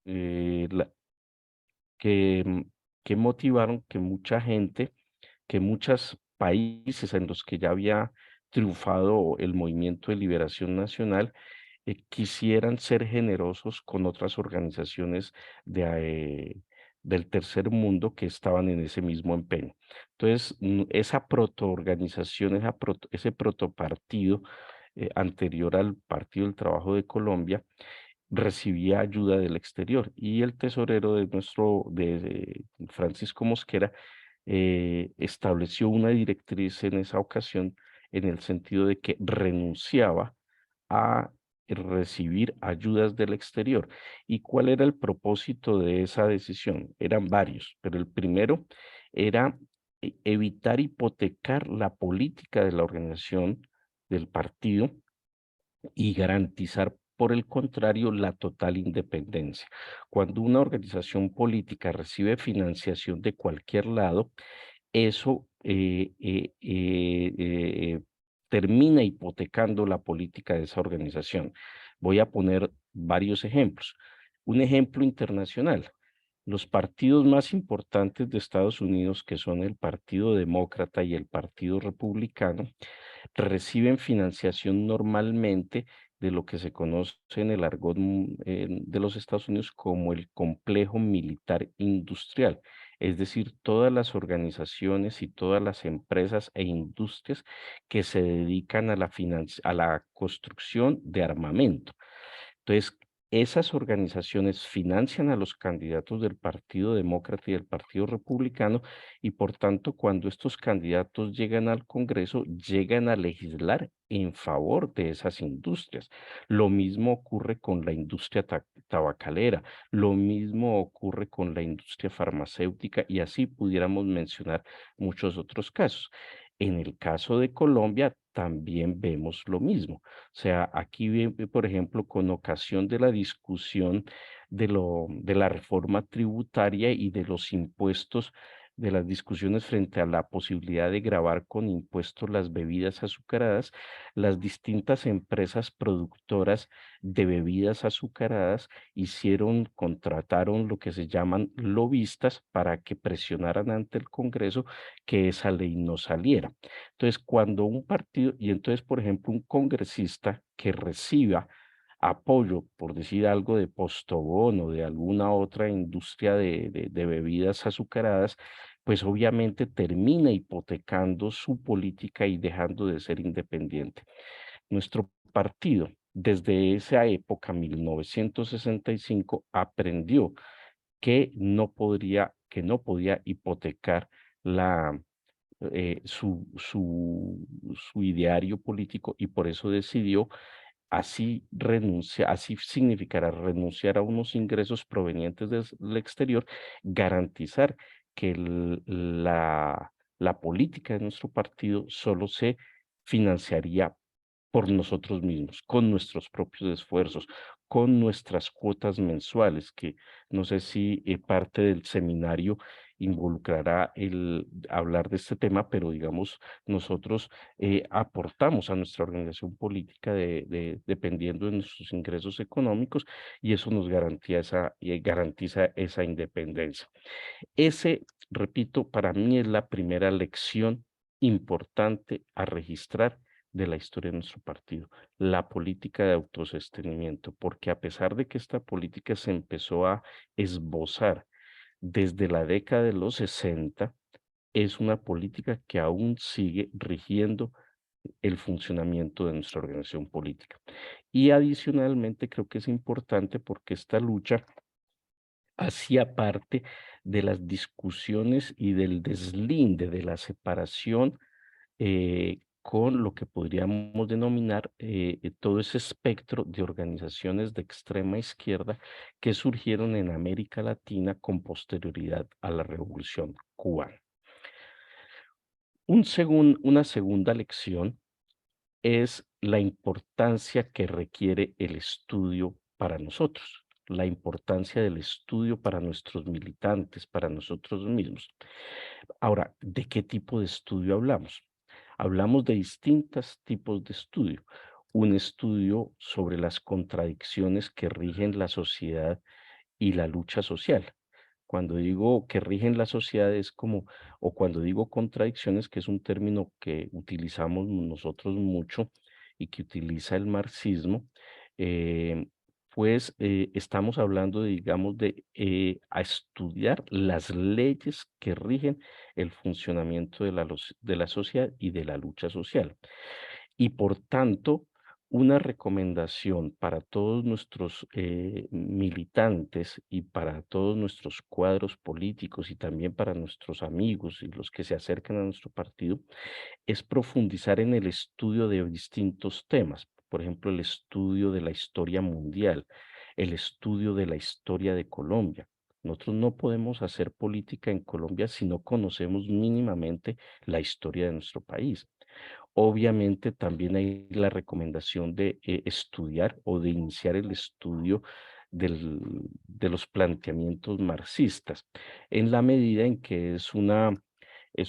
eh, la- que, que motivaron que mucha gente, que muchos países en los que ya había triunfado el movimiento de liberación nacional, quisieran ser generosos con otras organizaciones de, del tercer mundo que estaban en ese mismo empeño. Entonces, esa protoorganización, ese protopartido anterior al Partido del Trabajo de Colombia, recibía ayuda del exterior y el tesorero de Francisco Mosquera, estableció una directriz en esa ocasión en el sentido de que renunciaba a recibir ayudas del exterior. ¿Y cuál era el propósito de esa decisión? Eran varios, pero el primero era evitar hipotecar la política de la organización del partido y garantizar, por el contrario, la total independencia. Cuando una organización política recibe financiación de cualquier lado, eso termina hipotecando la política de esa organización. Voy a poner varios ejemplos. Un ejemplo internacional. Los partidos más importantes de Estados Unidos, que son el Partido Demócrata y el Partido Republicano, reciben financiación normalmente de lo que se conoce en el argot de los Estados Unidos como el complejo militar industrial, es decir, todas las organizaciones y todas las empresas e industrias que se dedican a a la construcción de armamento. Entonces, esas organizaciones financian a los candidatos del Partido Demócrata y del Partido Republicano y por tanto, cuando estos candidatos llegan al Congreso, llegan a legislar en favor de esas industrias. Lo mismo ocurre con la industria tabacalera, lo mismo ocurre con la industria farmacéutica y así pudiéramos mencionar muchos otros casos. En el caso de Colombia, también vemos lo mismo. O sea, aquí, por ejemplo, con ocasión de la discusión de la reforma tributaria y de los impuestos, de las discusiones frente a la posibilidad de gravar con impuestos las bebidas azucaradas, las distintas empresas productoras de bebidas azucaradas contrataron lo que se llaman lobistas para que presionaran ante el Congreso que esa ley no saliera. Entonces, cuando un partido, y entonces, por ejemplo, un congresista que reciba apoyo, por decir algo, de Postobón o de alguna otra industria de bebidas azucaradas, pues obviamente termina hipotecando su política y dejando de ser independiente. Nuestro partido, desde esa época, 1965, aprendió que no podía hipotecar la su ideario político y por eso decidió así significará renunciar a unos ingresos provenientes del exterior, garantizar que la política de nuestro partido solo se financiaría por nosotros mismos, con nuestros propios esfuerzos, con nuestras cuotas mensuales, que no sé si parte del seminario involucrará el hablar de este tema, pero digamos, nosotros aportamos a nuestra organización política dependiendo de nuestros ingresos económicos y eso nos garantiza esa independencia. Ese, repito, para mí es la primera lección importante a registrar de la historia de nuestro partido, la política de autosostenimiento, porque a pesar de que esta política se empezó a esbozar desde la década de los 60, es una política que aún sigue rigiendo el funcionamiento de nuestra organización política. Y adicionalmente creo que es importante porque esta lucha hacía parte de las discusiones y del deslinde, de la separación con lo que podríamos denominar todo ese espectro de organizaciones de extrema izquierda que surgieron en América Latina con posterioridad a la Revolución cubana. Una segunda lección es la importancia que requiere el estudio para nosotros, la importancia del estudio para nuestros militantes, para nosotros mismos. Ahora, ¿de qué tipo de estudio hablamos? Hablamos de distintos tipos de estudio. Un estudio sobre las contradicciones que rigen la sociedad y la lucha social. Cuando digo que rigen la sociedad es como, o cuando digo contradicciones, que es un término que utilizamos nosotros mucho y que utiliza el marxismo, eh, pues estamos hablando, digamos, de a estudiar las leyes que rigen el funcionamiento de de la sociedad y de la lucha social. Y por tanto, una recomendación para todos nuestros militantes y para todos nuestros cuadros políticos y también para nuestros amigos y los que se acercan a nuestro partido es profundizar en el estudio de distintos temas. Por ejemplo, el estudio de la historia mundial, el estudio de la historia de Colombia. Nosotros no podemos hacer política en Colombia si no conocemos mínimamente la historia de nuestro país. Obviamente también hay la recomendación de estudiar o de iniciar el estudio de los planteamientos marxistas, en la medida en que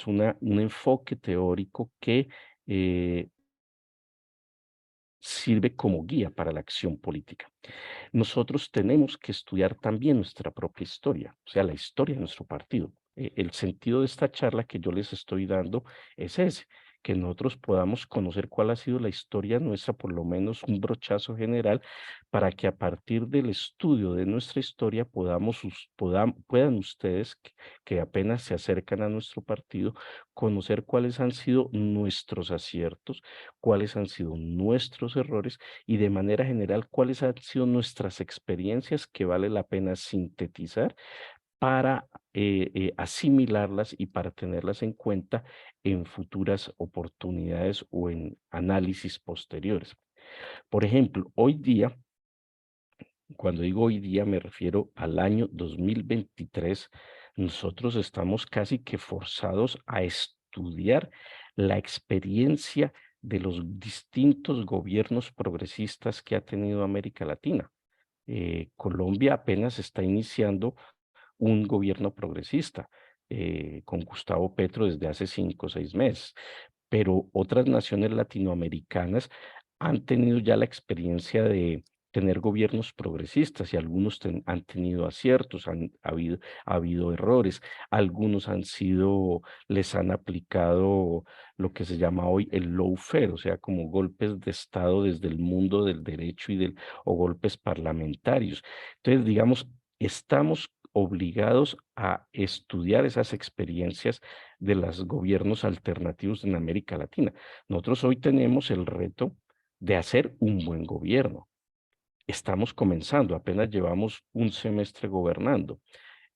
un enfoque teórico que eh, sirve como guía para la acción política. Nosotros tenemos que estudiar también nuestra propia historia, o sea, la historia de nuestro partido. El sentido de esta charla que yo les estoy dando es ese, que nosotros podamos conocer cuál ha sido la historia nuestra, por lo menos un brochazo general, para que a partir del estudio de nuestra historia puedan ustedes, que apenas se acercan a nuestro partido, conocer cuáles han sido nuestros aciertos, cuáles han sido nuestros errores y de manera general cuáles han sido nuestras experiencias que vale la pena sintetizar para asimilarlas y para tenerlas en cuenta en futuras oportunidades o en análisis posteriores. Por ejemplo, hoy día, cuando digo hoy día me refiero al año 2023, nosotros estamos casi que forzados a estudiar la experiencia de los distintos gobiernos progresistas que ha tenido América Latina. Colombia apenas está iniciando un gobierno progresista con Gustavo Petro desde hace 5 o 6 meses, pero otras naciones latinoamericanas han tenido ya la experiencia de tener gobiernos progresistas y algunos han tenido aciertos, ha habido errores, algunos les han aplicado lo que se llama hoy el lawfare, o sea, como golpes de Estado desde el mundo del derecho o golpes parlamentarios. Entonces, digamos, estamos obligados a estudiar esas experiencias de los gobiernos alternativos en América Latina. Nosotros hoy tenemos el reto de hacer un buen gobierno. Estamos comenzando, apenas llevamos un semestre gobernando,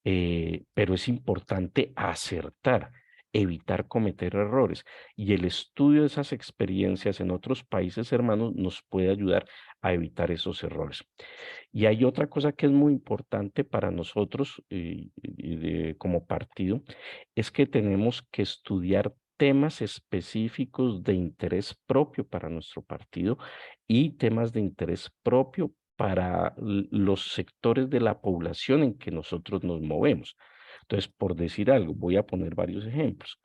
pero es importante acertar, evitar cometer errores. Y el estudio de esas experiencias en otros países hermanos nos puede ayudar a evitar esos errores. Y hay otra cosa que es muy importante para nosotros como partido, es que tenemos que estudiar temas específicos de interés propio para nuestro partido y temas de interés propio para los sectores de la población en que nosotros nos movemos. Entonces, por decir algo, voy a poner varios ejemplos.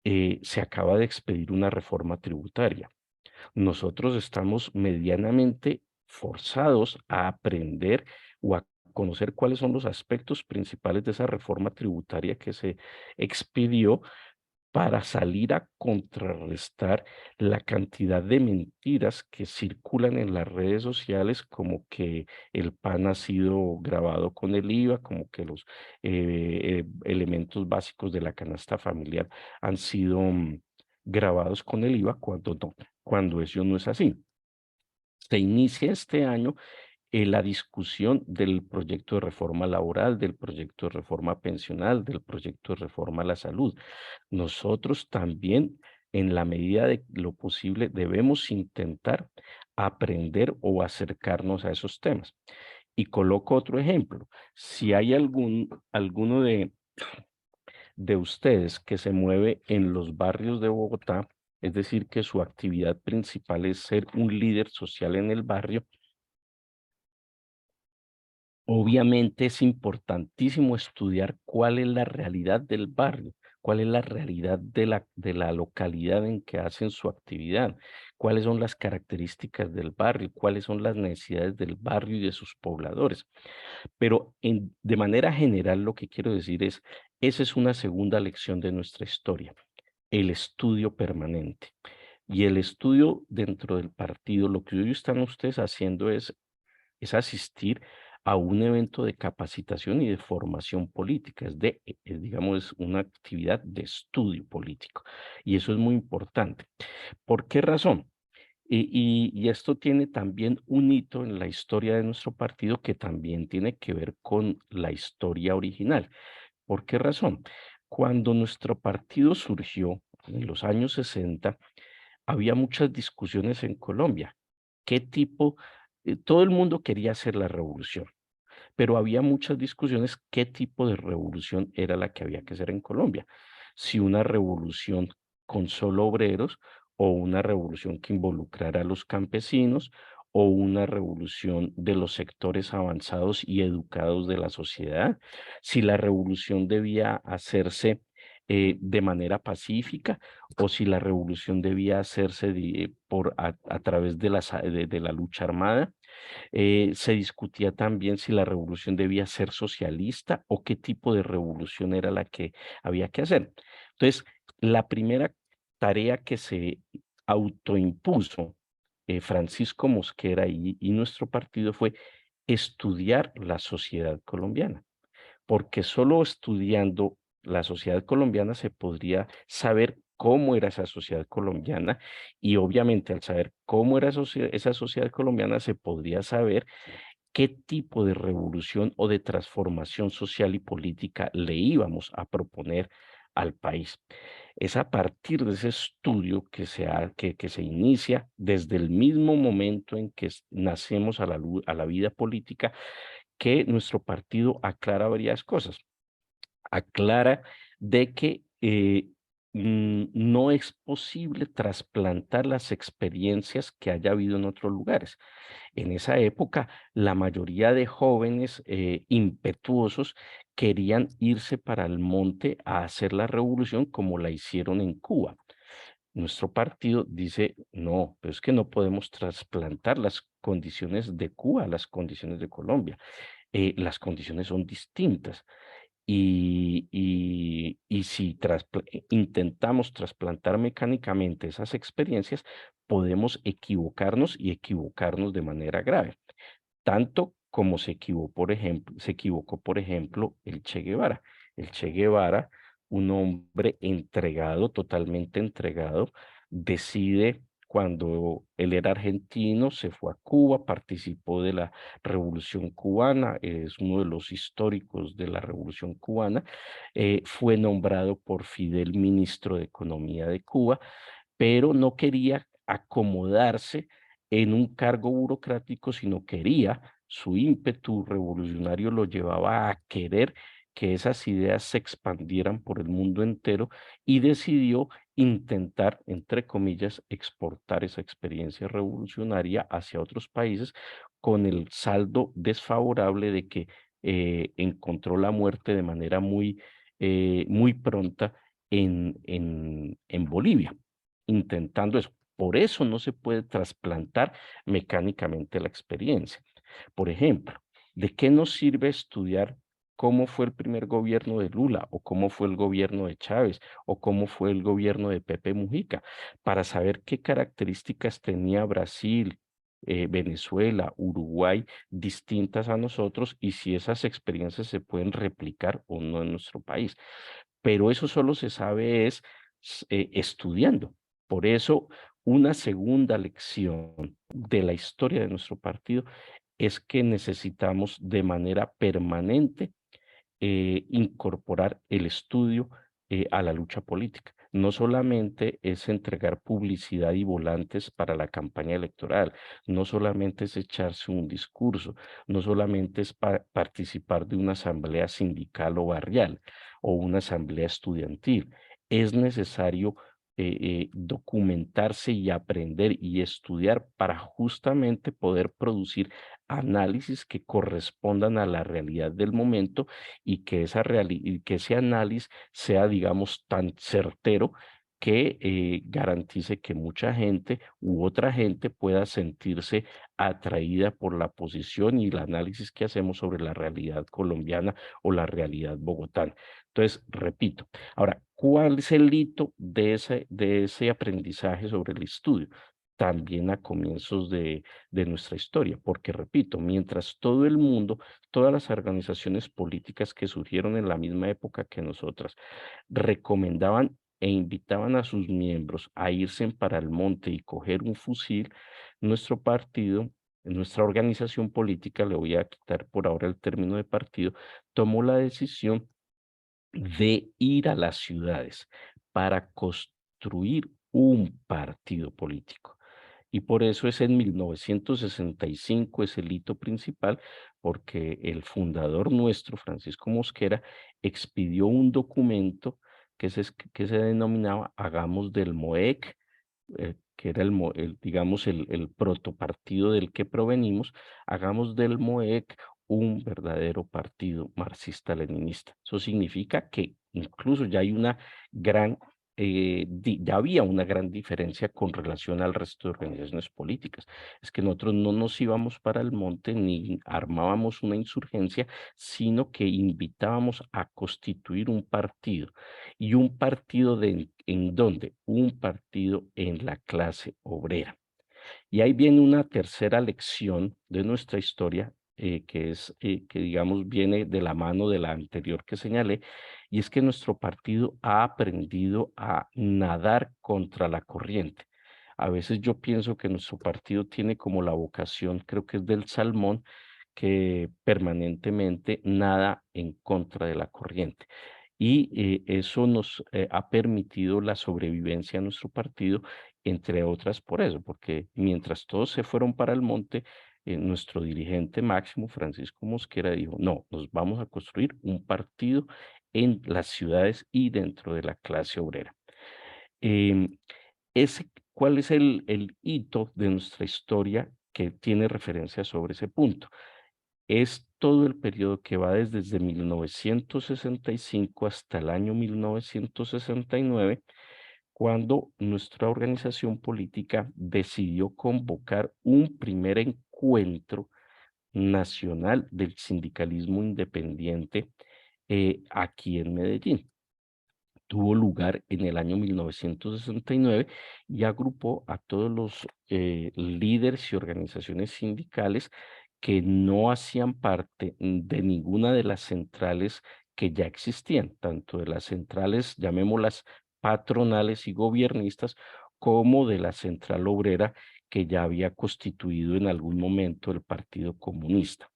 Se acaba de expedir una reforma tributaria. Nosotros estamos medianamente forzados a aprender o a conocer cuáles son los aspectos principales de esa reforma tributaria que se expidió para salir a contrarrestar la cantidad de mentiras que circulan en las redes sociales, como que el pan ha sido grabado con el IVA, como que los elementos básicos de la canasta familiar han sido grabados con el IVA, cuando no, cuando eso no es así. Se inicia este año la discusión del proyecto de reforma laboral, del proyecto de reforma pensional, del proyecto de reforma a la salud. Nosotros también, en la medida de lo posible, debemos intentar aprender o acercarnos a esos temas. Y coloco otro ejemplo. Si hay alguno de ustedes que se mueve en los barrios de Bogotá, es decir, que su actividad principal es ser un líder social en el barrio, obviamente es importantísimo estudiar cuál es la realidad del barrio, cuál es la realidad de la localidad en que hacen su actividad, cuáles son las características del barrio, cuáles son las necesidades del barrio y de sus pobladores. Pero de manera general lo que quiero decir es, esa es una segunda lección de nuestra historia, el estudio permanente. Y el estudio dentro del partido, lo que hoy están ustedes haciendo es asistir a un evento de capacitación y de formación política, digamos, es una actividad de estudio político. Y eso es muy importante. ¿Por qué razón? Y esto tiene también un hito en la historia de nuestro partido que también tiene que ver con la historia original. ¿Por qué razón? Cuando nuestro partido surgió en los años 60, había muchas discusiones en Colombia. ¿Qué tipo? Todo el mundo quería hacer la revolución, pero había muchas discusiones qué tipo de revolución era la que había que hacer en Colombia. Si una revolución con solo obreros o una revolución que involucrara a los campesinos o una revolución de los sectores avanzados y educados de la sociedad, si la revolución debía hacerse de manera pacífica o si la revolución debía hacerse a través de de la lucha armada. Se discutía también si la revolución debía ser socialista o qué tipo de revolución era la que había que hacer. Entonces, la primera tarea que se autoimpuso Francisco Mosquera y nuestro partido fue estudiar la sociedad colombiana, porque solo estudiando la sociedad colombiana se podría saber cómo era esa sociedad colombiana y obviamente al saber cómo era esa sociedad colombiana se podría saber qué tipo de revolución o de transformación social y política le íbamos a proponer al país. Es a partir de ese estudio que se inicia desde el mismo momento en que nacemos a la vida política, que nuestro partido aclara varias cosas. Aclara de que no es posible trasplantar las experiencias que haya habido en otros lugares. En esa época, la mayoría de jóvenes impetuosos querían irse para el monte a hacer la revolución como la hicieron en Cuba. Nuestro partido dice, no, pero es que no podemos trasplantar las condiciones de Cuba a las condiciones de Colombia. Las condiciones son distintas. Y si intentamos trasplantar mecánicamente esas experiencias, podemos equivocarnos y equivocarnos de manera grave, tanto como se equivocó, por ejemplo, el Che Guevara. El Che Guevara, un hombre entregado, totalmente entregado, decide cuando él era argentino, se fue a Cuba, participó de la Revolución Cubana, es uno de los históricos de la Revolución Cubana, fue nombrado por Fidel ministro de Economía de Cuba, pero no quería acomodarse en un cargo burocrático, sino quería, su ímpetu revolucionario lo llevaba a querer que esas ideas se expandieran por el mundo entero y decidió intentar, entre comillas, exportar esa experiencia revolucionaria hacia otros países con el saldo desfavorable de que encontró la muerte de manera muy pronta en Bolivia intentando eso. Por eso no se puede trasplantar mecánicamente la experiencia. Por ejemplo, ¿de qué nos sirve estudiar cómo fue el primer gobierno de Lula o cómo fue el gobierno de Chávez o cómo fue el gobierno de Pepe Mujica? Para saber qué características tenía Brasil, Venezuela, Uruguay, distintas a nosotros y si esas experiencias se pueden replicar o no en nuestro país. Pero eso solo se sabe estudiando. Por eso, una segunda lección de la historia de nuestro partido es que necesitamos de manera permanente incorporar el estudio a la lucha política. No solamente es entregar publicidad y volantes para la campaña electoral, no solamente es echarse un discurso, no solamente es participar de una asamblea sindical o barrial o una asamblea estudiantil. Es necesario documentarse y aprender y estudiar para justamente poder producir análisis que correspondan a la realidad del momento y que, y que ese análisis sea, digamos, tan certero que garantice que mucha gente u otra gente pueda sentirse atraída por la posición y el análisis que hacemos sobre la realidad colombiana o la realidad bogotana. Entonces, repito, ahora, ¿cuál es el hito de ese aprendizaje sobre el estudio? También a comienzos de nuestra historia, porque repito, mientras todo el mundo, todas las organizaciones políticas que surgieron en la misma época que nosotras, recomendaban e invitaban a sus miembros a irse para el monte y coger un fusil, nuestro partido, nuestra organización política, le voy a quitar por ahora el término de partido, tomó la decisión de ir a las ciudades para construir un partido político. Y por eso es en 1965 es el hito principal, porque el fundador nuestro, Francisco Mosquera, expidió un documento que se denominaba Hagamos del MOEC, que era digamos, el protopartido del que provenimos, hagamos del MOEC un verdadero partido marxista-leninista. Eso significa que incluso ya hay una gran, ya había una gran diferencia con relación al resto de organizaciones políticas. Es que nosotros no nos íbamos para el monte ni armábamos una insurgencia, sino que invitábamos a constituir un partido. ¿Y un partido en dónde? Un partido en la clase obrera. Y ahí viene una tercera lección de nuestra historia, que digamos viene de la mano de la anterior que señalé, y es que nuestro partido ha aprendido a nadar contra la corriente. A veces yo pienso que nuestro partido tiene como la vocación, creo que es del salmón, que permanentemente nada en contra de la corriente. Y eso nos ha permitido la sobrevivencia de nuestro partido, entre otras por eso, porque mientras todos se fueron para el monte, nuestro dirigente máximo, Francisco Mosquera, dijo, no, nos vamos a construir un partido en las ciudades y dentro de la clase obrera. Em, ¿Cuál es el hito de nuestra historia que tiene referencia sobre ese punto? Es todo el periodo que va desde 1965 hasta el año 1969, cuando nuestra organización política decidió convocar un primer encuentro nacional del sindicalismo independiente aquí en Medellín. Tuvo lugar en el año 1969 y agrupó a todos los líderes y organizaciones sindicales que no hacían parte de ninguna de las centrales que ya existían, tanto de las centrales, llamémoslas patronales y gobiernistas, como de la central obrera que ya había constituido en algún momento el Partido Comunista.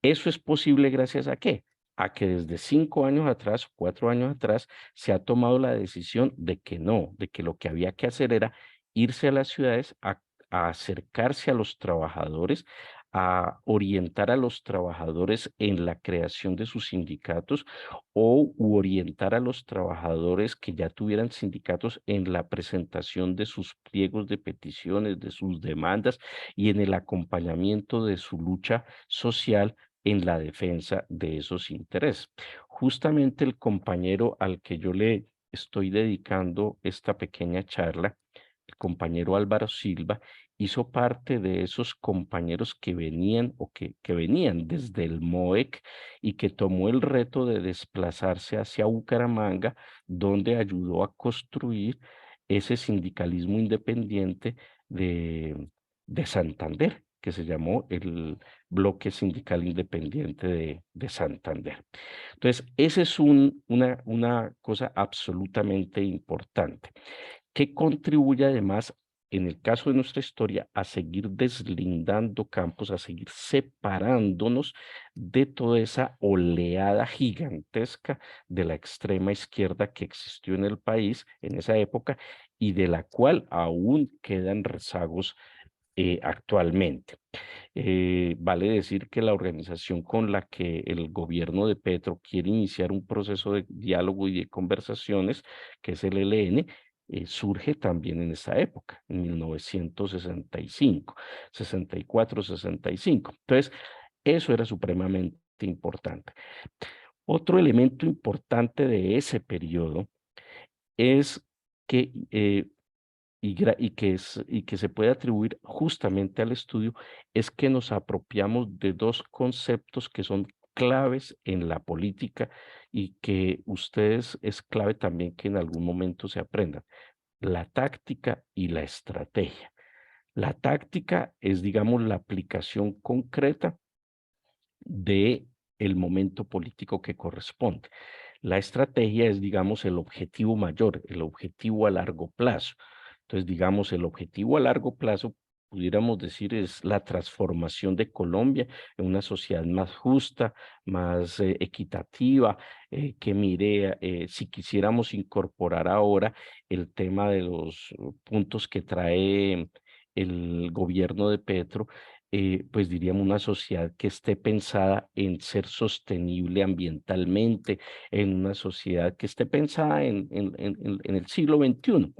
¿Eso es posible gracias a qué? A que desde 5 años atrás, 4 años atrás, se ha tomado la decisión de que no, de que lo que había que hacer era irse a las ciudades a acercarse a los trabajadores, a orientar a los trabajadores en la creación de sus sindicatos o orientar a los trabajadores que ya tuvieran sindicatos en la presentación de sus pliegos de peticiones, de sus demandas y en el acompañamiento de su lucha social en la defensa de esos intereses. Justamente el compañero al que yo le estoy dedicando esta pequeña charla, el compañero Álvaro Silva, hizo parte de esos compañeros que venían que venían desde el MOEC y que tomó el reto de desplazarse hacia Bucaramanga, donde ayudó a construir ese sindicalismo independiente de Santander, que se llamó el Bloque Sindical Independiente de Santander. Entonces, esa es una cosa absolutamente importante, que contribuye además, en el caso de nuestra historia, a seguir deslindando campos, a seguir separándonos de toda esa oleada gigantesca de la extrema izquierda que existió en el país en esa época y de la cual aún quedan rezagos actualmente. Vale decir que la organización con la que el gobierno de Petro quiere iniciar un proceso de diálogo y de conversaciones, que es el ELN, surge también en esa época, en 1965, 64, 65. Entonces, eso era supremamente importante. Otro elemento importante de ese periodo es que, y que se puede atribuir justamente al estudio, es que nos apropiamos de dos conceptos que son claves en la política y que ustedes es clave también que en algún momento se aprendan: la táctica y la estrategia. La táctica es, digamos, la aplicación concreta de el momento político que corresponde. La estrategia es, digamos, el objetivo mayor, el objetivo a largo plazo. Entonces, digamos, el objetivo a largo plazo, pudiéramos decir, es la transformación de Colombia en una sociedad más justa, más equitativa, que mire, si quisiéramos incorporar ahora el tema de los puntos que trae el gobierno de Petro, pues diríamos una sociedad que esté pensada en ser sostenible ambientalmente, en una sociedad que esté pensada en el siglo XXI.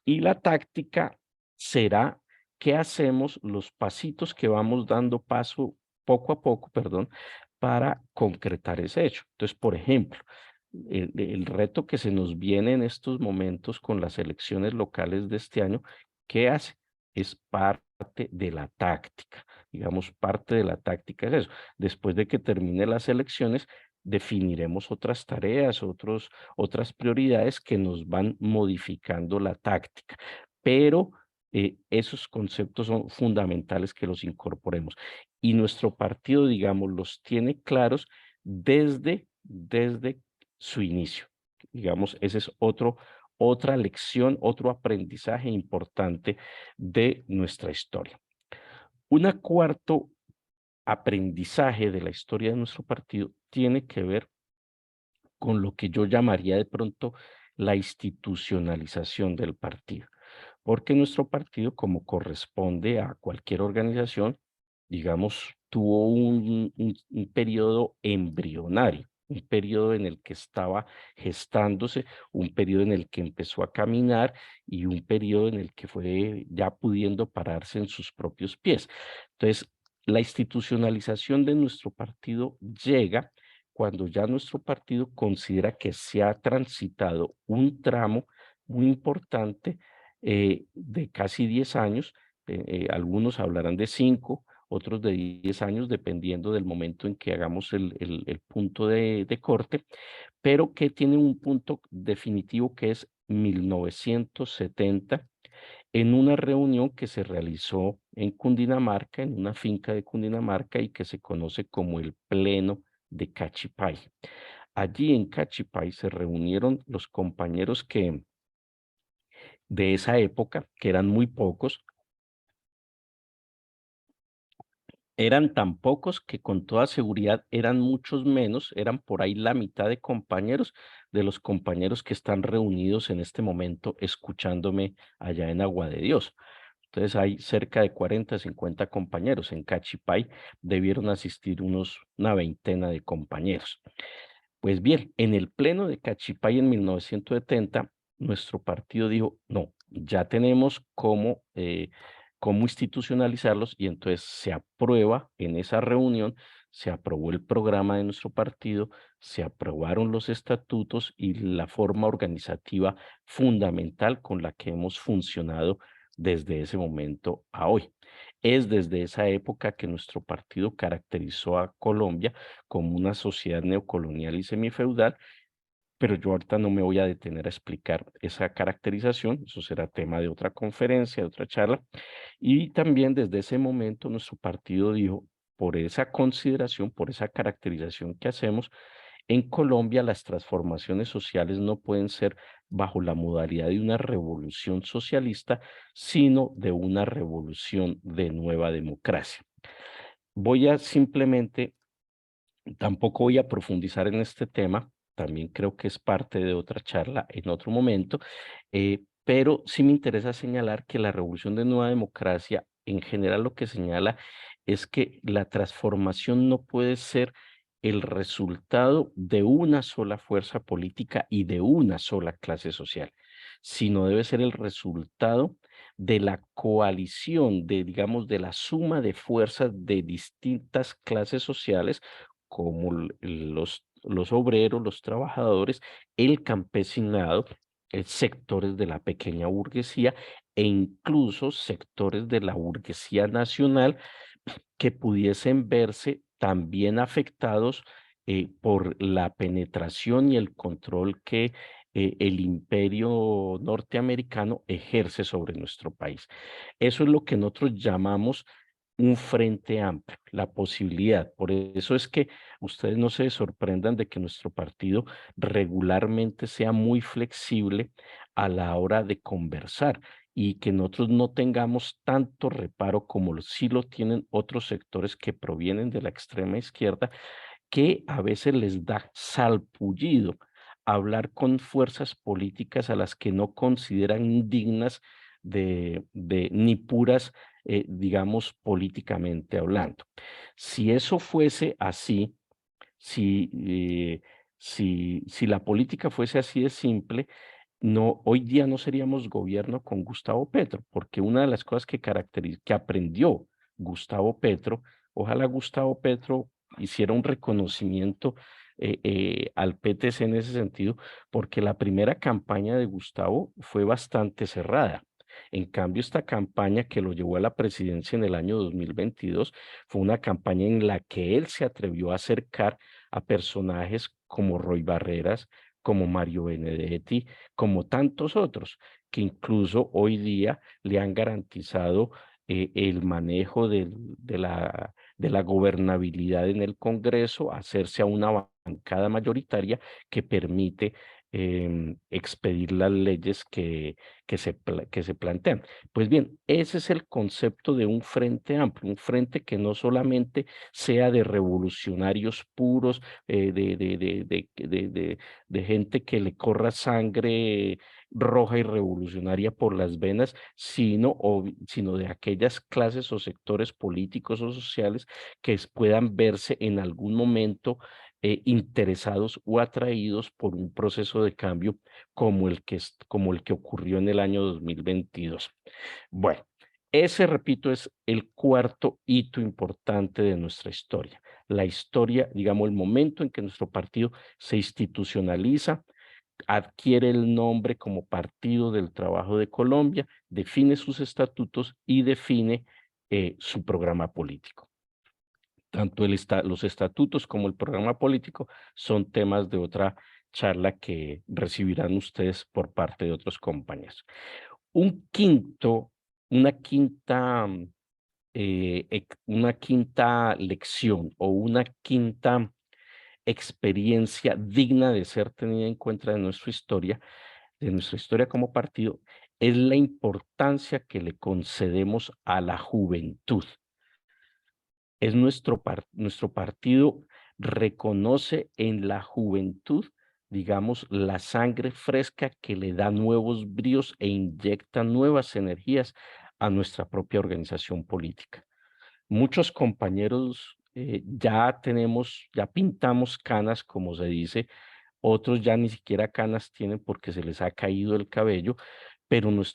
Y la táctica será qué hacemos, los pasitos que vamos dando paso poco a poco, perdón, para concretar ese hecho. Entonces, por ejemplo, el reto que se nos viene en estos momentos con las elecciones locales de este año, ¿qué hace? Es parte de la táctica. Digamos, parte de la táctica es eso. Después de que termine las elecciones, definiremos otras tareas, otras prioridades que nos van modificando la táctica. Pero esos conceptos son fundamentales que los incorporemos. Y nuestro partido, digamos, los tiene claros desde su inicio. Digamos, ese es otra lección, otro aprendizaje importante de nuestra historia. Un cuarto aprendizaje de la historia de nuestro partido tiene que ver con lo que yo llamaría de pronto la institucionalización del partido, porque nuestro partido, como corresponde a cualquier organización, digamos, tuvo un periodo embrionario, un periodo en el que estaba gestándose, un periodo en el que empezó a caminar y un periodo en el que fue ya pudiendo pararse en sus propios pies. Entonces, la institucionalización de nuestro partido llega cuando ya nuestro partido considera que se ha transitado un tramo muy importante de casi 10 años, algunos hablarán de 5, otros de 10 años, dependiendo del momento en que hagamos el punto de corte, pero que tiene un punto definitivo que es 1970, en una reunión que se realizó en Cundinamarca, en una finca de Cundinamarca y que se conoce como el Pleno de Cachipay. Allí en Cachipay se reunieron los compañeros que de esa época, que eran muy pocos, eran tan pocos que con toda seguridad eran muchos menos, eran por ahí la mitad de los compañeros que están reunidos en este momento escuchándome allá en Agua de Dios. Entonces hay cerca de 40, 50 compañeros. En Cachipay debieron asistir una veintena de compañeros. Pues bien, en el pleno de Cachipay en 1970, nuestro partido dijo, no, ya tenemos cómo institucionalizarlos y entonces se aprueba en esa reunión, se aprobó el programa de nuestro partido, se aprobaron los estatutos y la forma organizativa fundamental con la que hemos funcionado desde ese momento a hoy. Es desde esa época que nuestro partido caracterizó a Colombia como una sociedad neocolonial y semifeudal, pero yo ahorita no me voy a detener a explicar esa caracterización, eso será tema de otra conferencia, de otra charla, y también desde ese momento nuestro partido dijo, por esa consideración, por esa caracterización que hacemos, en Colombia las transformaciones sociales no pueden ser bajo la modalidad de una revolución socialista, sino de una revolución de nueva democracia. Voy a simplemente, tampoco voy a profundizar en este tema, también creo que es parte de otra charla en otro momento, pero sí me interesa señalar que la revolución de nueva democracia en general lo que señala es que la transformación no puede ser el resultado de una sola fuerza política y de una sola clase social, sino debe ser el resultado de la coalición, de, digamos, de la suma de fuerzas de distintas clases sociales, como los obreros, los trabajadores, el campesinado, sectores de la pequeña burguesía e incluso sectores de la burguesía nacional que pudiesen verse también afectados por la penetración y el control que el imperio norteamericano ejerce sobre nuestro país. Eso es lo que nosotros llamamos un frente amplio, la posibilidad. Por eso es que ustedes no se sorprendan de que nuestro partido regularmente sea muy flexible a la hora de conversar y que nosotros no tengamos tanto reparo como sí lo tienen otros sectores que provienen de la extrema izquierda, que a veces les da salpullido hablar con fuerzas políticas a las que no consideran dignas ni puras, digamos, políticamente hablando. Si eso fuese así, si, si la política fuese así de simple, no, hoy día no seríamos gobierno con Gustavo Petro, porque una de las cosas que aprendió Gustavo Petro, ojalá Gustavo Petro hiciera un reconocimiento al PTC en ese sentido, porque la primera campaña de Gustavo fue bastante cerrada. En cambio, esta campaña que lo llevó a la presidencia en el año 2022 fue una campaña en la que él se atrevió a acercar a personajes como Roy Barreras, como Mario Benedetti, como tantos otros, que incluso hoy día le han garantizado el manejo de la gobernabilidad en el Congreso, hacerse a una bancada mayoritaria que permite expedir las leyes que se plantean. Pues bien, ese es el concepto de un frente amplio, un frente que no solamente sea de revolucionarios puros, de gente que le corra sangre roja y revolucionaria por las venas, sino de aquellas clases o sectores políticos o sociales que puedan verse en algún momento interesados o atraídos por un proceso de cambio como el que ocurrió en el año 2022. Bueno, ese, repito, es el cuarto hito importante de nuestra historia. La historia, digamos, el momento en que nuestro partido se institucionaliza, adquiere el nombre como Partido del Trabajo de Colombia, define sus estatutos y define su programa político. Tanto los estatutos como el programa político son temas de otra charla que recibirán ustedes por parte de otros compañeros. Un quinto, una quinta, una quinta lección o una quinta experiencia digna de ser tenida en cuenta de nuestra historia como partido, es la importancia que le concedemos a la juventud. Es nuestro partido reconoce en la juventud, digamos, la sangre fresca que le da nuevos bríos e inyecta nuevas energías a nuestra propia organización política. Muchos compañeros ya pintamos canas, como se dice, otros ya ni siquiera canas tienen porque se les ha caído el cabello,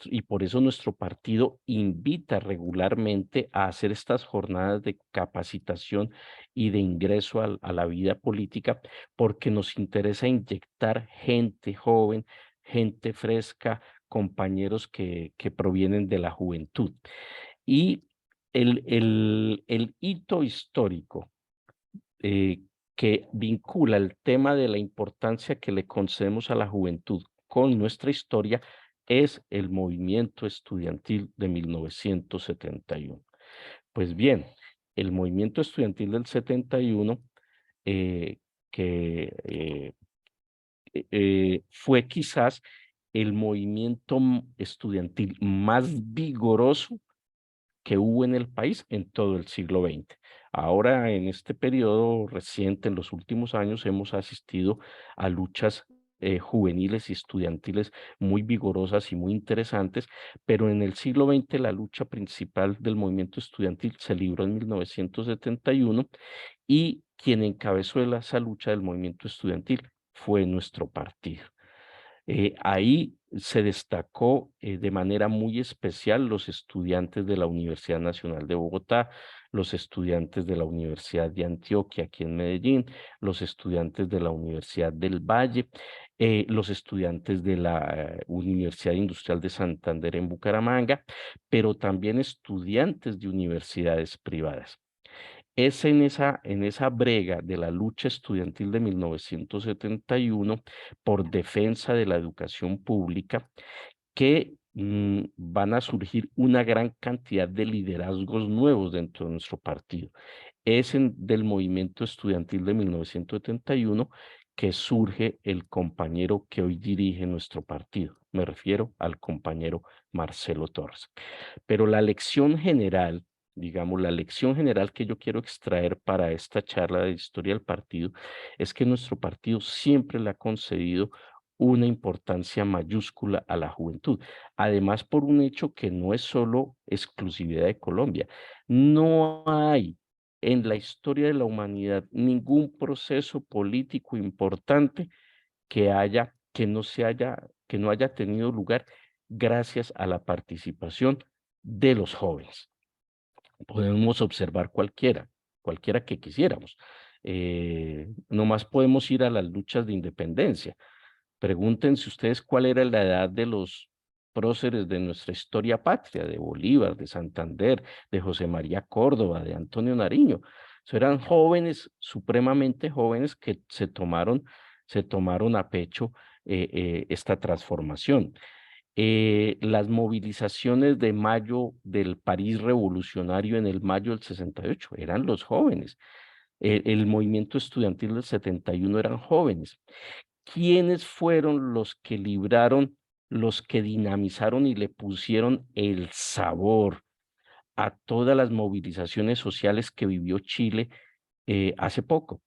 y por eso nuestro partido invita regularmente a hacer estas jornadas de capacitación y de ingreso a la vida política, porque nos interesa inyectar gente joven, gente fresca, compañeros que provienen de la juventud. Y el hito histórico eh, que vincula el tema de la importancia que le concedemos a la juventud con nuestra historia es el movimiento estudiantil de 1971. Pues bien, el movimiento estudiantil del 71, eh, que fue quizás el movimiento estudiantil más vigoroso que hubo en el país en todo el siglo XX. Ahora, en este periodo reciente, en los últimos años, hemos asistido a luchas juveniles y estudiantiles muy vigorosas y muy interesantes, pero en el siglo XX la lucha principal del movimiento estudiantil se libró en 1971 y quien encabezó esa lucha del movimiento estudiantil fue nuestro partido. Ahí se destacó de manera muy especial los estudiantes de la Universidad Nacional de Bogotá, los estudiantes de la Universidad de Antioquia aquí en Medellín, los estudiantes de la Universidad del Valle, los estudiantes de la Universidad Industrial de Santander en Bucaramanga, pero también estudiantes de universidades privadas. Es en esa brega de la lucha estudiantil de 1971 por defensa de la educación pública que van a surgir una gran cantidad de liderazgos nuevos dentro de nuestro partido. Del movimiento estudiantil de 1971 que surge el compañero que hoy dirige nuestro partido. Me refiero al compañero Marcelo Torres. Pero la lección general, digamos, la lección general que yo quiero extraer para esta charla de historia del partido es que nuestro partido siempre le ha concedido una importancia mayúscula a la juventud. Además, por un hecho que no es solo exclusividad de Colombia. No hay en la historia de la humanidad ningún proceso político importante que no haya tenido lugar gracias a la participación de los jóvenes. Podemos observar cualquiera que quisiéramos. Nomás podemos ir a las luchas de independencia. Pregúntense ustedes cuál era la edad de los próceres de nuestra historia patria, de Bolívar, de Santander, de José María Córdoba, de Antonio Nariño. Eso eran jóvenes, supremamente jóvenes, que se tomaron a pecho esta transformación. Las movilizaciones de mayo del París revolucionario en el mayo del 68 eran los jóvenes. El movimiento estudiantil del 71 eran jóvenes. ¿Quiénes fueron los que libraron, los que dinamizaron y le pusieron el sabor a todas las movilizaciones sociales que vivió Chile hace poco?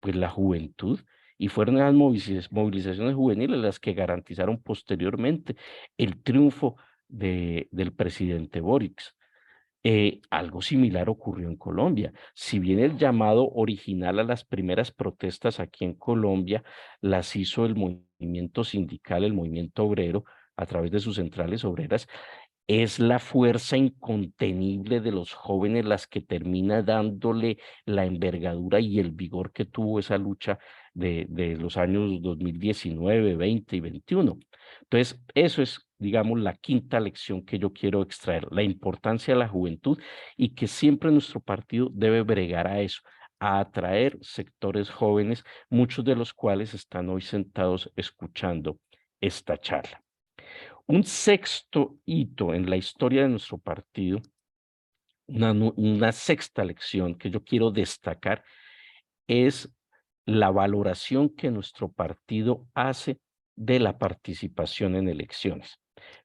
Pues la juventud, y fueron las movilizaciones juveniles las que garantizaron posteriormente el triunfo del presidente Boric. Algo similar ocurrió en Colombia. Si bien el llamado original a las primeras protestas aquí en Colombia las hizo el movimiento sindical, el movimiento obrero, a través de sus centrales obreras, es la fuerza incontenible de los jóvenes las que termina dándole la envergadura y el vigor que tuvo esa lucha de los años 2019, 20 y 21. Entonces, eso es, digamos, la quinta lección que yo quiero extraer, la importancia de la juventud y que siempre nuestro partido debe bregar a eso, a atraer sectores jóvenes, muchos de los cuales están hoy sentados escuchando esta charla. Un sexto hito en la historia de nuestro partido, una sexta lección que yo quiero destacar es la valoración que nuestro partido hace de la participación en elecciones.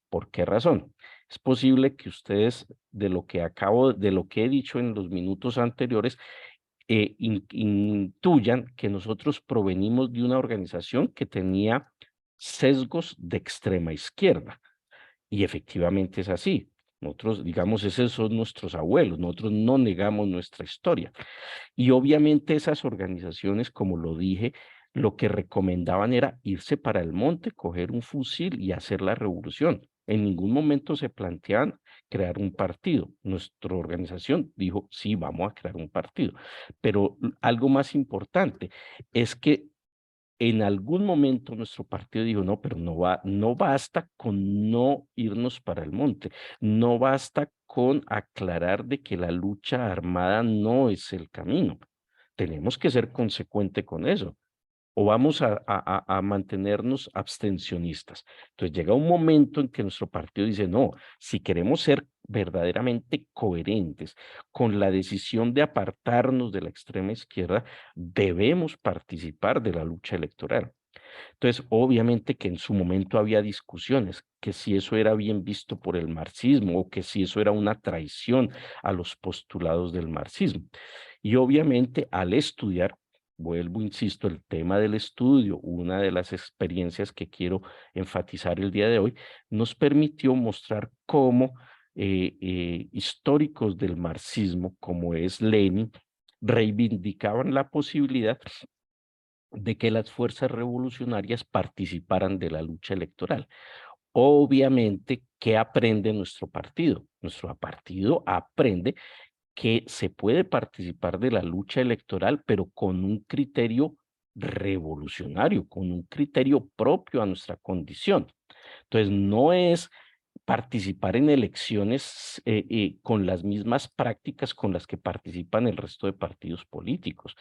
¿Por qué razón? Es posible que ustedes, de lo que he dicho en los minutos anteriores, intuyan que nosotros provenimos de una organización que tenía sesgos de extrema izquierda. Y efectivamente es así. Nosotros, digamos, esos son nuestros abuelos, nosotros no negamos nuestra historia. Y obviamente esas organizaciones, como lo dije, lo que recomendaban era irse para el monte, coger un fusil y hacer la revolución. En ningún momento se planteaban crear un partido. Nuestra organización dijo, sí, vamos a crear un partido. Pero algo más importante es que en algún momento nuestro partido dijo, no, pero no basta con no irnos para el monte, no basta con aclarar de que la lucha armada no es el camino. Tenemos que ser consecuente con eso o vamos a mantenernos abstencionistas. Entonces llega un momento en que nuestro partido dice, no, si queremos ser verdaderamente coherentes con la decisión de apartarnos de la extrema izquierda, debemos participar de la lucha electoral. Entonces, obviamente que en su momento había discusiones, que si eso era bien visto por el marxismo o que si eso era una traición a los postulados del marxismo. Y obviamente al estudiar, vuelvo, insisto, el tema del estudio, una de las experiencias que quiero enfatizar el día de hoy, nos permitió mostrar cómo históricos del marxismo, como es Lenin, reivindicaban la posibilidad de que las fuerzas revolucionarias participaran de la lucha electoral. Obviamente, ¿qué aprende nuestro partido? Nuestro partido aprende que se puede participar de la lucha electoral, pero con un criterio revolucionario, con un criterio propio a nuestra condición. Entonces, no es participar en elecciones con las mismas prácticas con las que participan el resto de partidos políticos,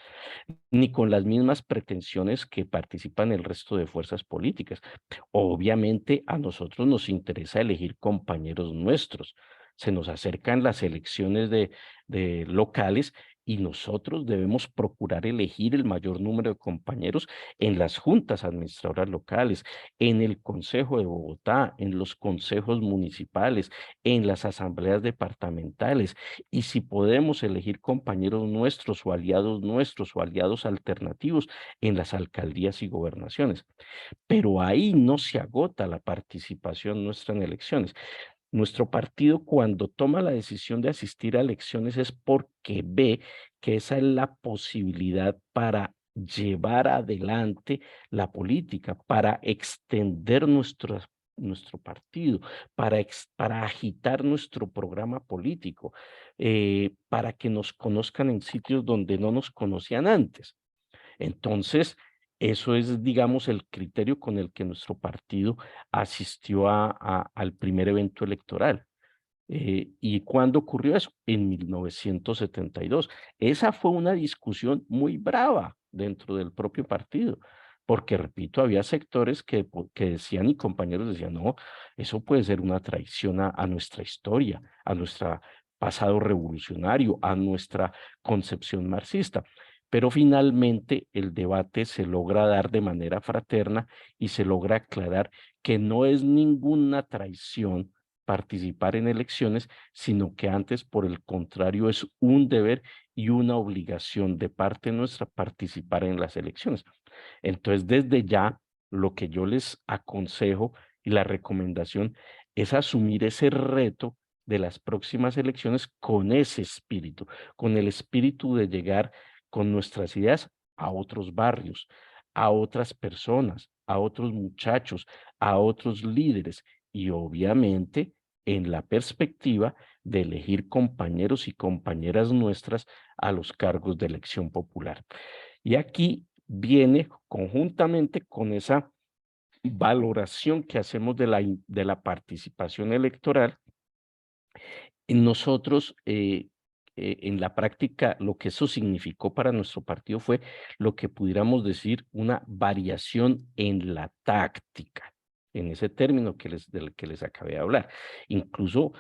ni con las mismas pretensiones que participan el resto de fuerzas políticas. Obviamente a nosotros nos interesa elegir compañeros nuestros. Se nos acercan las elecciones de locales y nosotros debemos procurar elegir el mayor número de compañeros en las juntas administradoras locales, en el Consejo de Bogotá, en los consejos municipales, en las asambleas departamentales. Y si podemos elegir compañeros nuestros o aliados alternativos en las alcaldías y gobernaciones. Pero ahí no se agota la participación nuestra en elecciones. Nuestro partido, cuando toma la decisión de asistir a elecciones, es porque ve que esa es la posibilidad para llevar adelante la política, para extender nuestro partido, para agitar nuestro programa político, para que nos conozcan en sitios donde no nos conocían antes. Entonces, eso es, digamos, el criterio con el que nuestro partido asistió al primer evento electoral. ¿Y cuándo ocurrió eso? En 1972. Esa fue una discusión muy brava dentro del propio partido, porque, repito, había sectores que decían y compañeros decían, no, eso puede ser una traición a nuestra historia, a nuestro pasado revolucionario, a nuestra concepción marxista. Pero finalmente el debate se logra dar de manera fraterna y se logra aclarar que no es ninguna traición participar en elecciones, sino que antes, por el contrario, es un deber y una obligación de parte nuestra participar en las elecciones. Entonces, desde ya, lo que yo les aconsejo y la recomendación es asumir ese reto de las próximas elecciones con ese espíritu, con el espíritu de llegar con nuestras ideas a otros barrios, a otras personas, a otros muchachos, a otros líderes y obviamente en la perspectiva de elegir compañeros y compañeras nuestras a los cargos de elección popular. Y aquí viene conjuntamente con esa valoración que hacemos de la participación electoral, en nosotros, en la práctica, lo que eso significó para nuestro partido fue lo que pudiéramos decir una variación en la táctica, en ese término del que les acabé de hablar. Incluso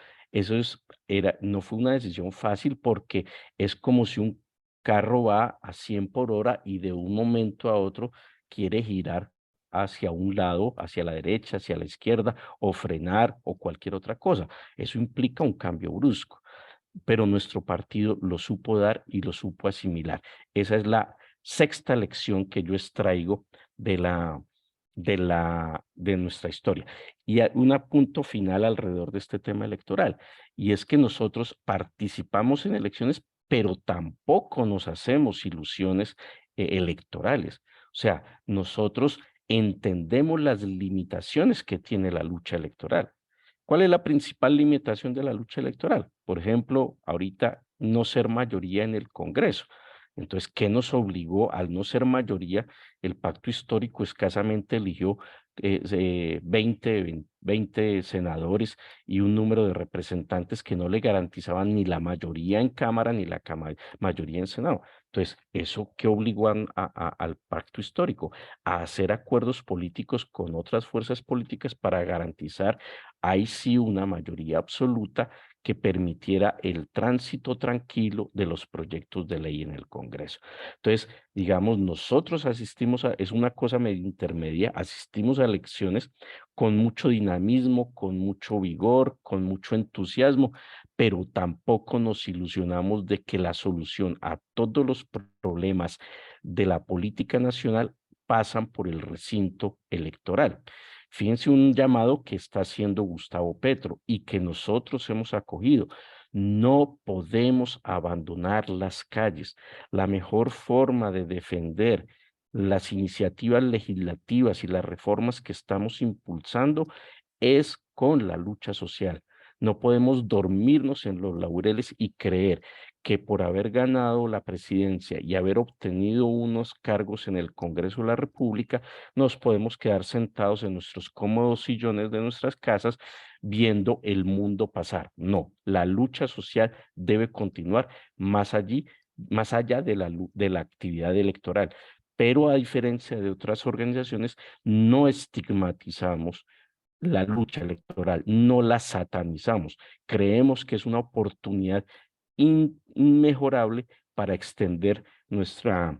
no fue una decisión fácil porque es como si un carro va a 100 por hora y de un momento a otro quiere girar hacia un lado, hacia la derecha, hacia la izquierda, o frenar o cualquier otra cosa. Eso implica un cambio brusco, pero nuestro partido lo supo dar y lo supo asimilar. Esa es la sexta lección que yo extraigo de de nuestra historia. Y un punto final alrededor de este tema electoral, y es que nosotros participamos en elecciones, pero tampoco nos hacemos ilusiones electorales. O sea, nosotros entendemos las limitaciones que tiene la lucha electoral. ¿Cuál es la principal limitación de la lucha electoral? Por ejemplo, ahorita no ser mayoría en el Congreso. Entonces, ¿qué nos obligó al no ser mayoría? El pacto histórico escasamente eligió 20 senadores y un número de representantes que no le garantizaban ni la mayoría en Cámara ni la mayoría en Senado. Entonces, ¿eso qué obligó al pacto histórico? A hacer acuerdos políticos con otras fuerzas políticas para garantizar ahí sí una mayoría absoluta que permitiera el tránsito tranquilo de los proyectos de ley en el Congreso. Entonces, digamos, nosotros es una cosa medio intermedia, asistimos a elecciones con mucho dinamismo, con mucho vigor, con mucho entusiasmo, pero tampoco nos ilusionamos de que la solución a todos los problemas de la política nacional pasan por el recinto electoral. Fíjense un llamado que está haciendo Gustavo Petro y que nosotros hemos acogido. No podemos abandonar las calles. La mejor forma de defender las iniciativas legislativas y las reformas que estamos impulsando es con la lucha social. No podemos dormirnos en los laureles y creer que por haber ganado la presidencia y haber obtenido unos cargos en el Congreso de la República, nos podemos quedar sentados en nuestros cómodos sillones de nuestras casas viendo el mundo pasar. No, la lucha social debe continuar más allí, más allá de de la actividad electoral. Pero a diferencia de otras organizaciones, no estigmatizamos la lucha electoral, no la satanizamos. Creemos que es una oportunidad inmejorable para extender nuestra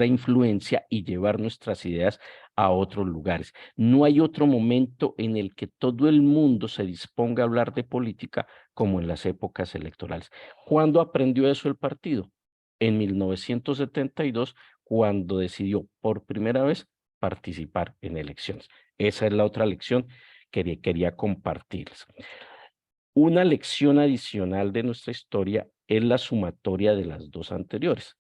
influencia y llevar nuestras ideas a otros lugares. No hay otro momento en el que todo el mundo se disponga a hablar de política como en las épocas electorales. ¿Cuándo aprendió eso el partido? En 1972, cuando decidió por primera vez participar en elecciones. Esa es la otra lección que quería compartirles. Una lección adicional de nuestra historia es la sumatoria de las dos anteriores,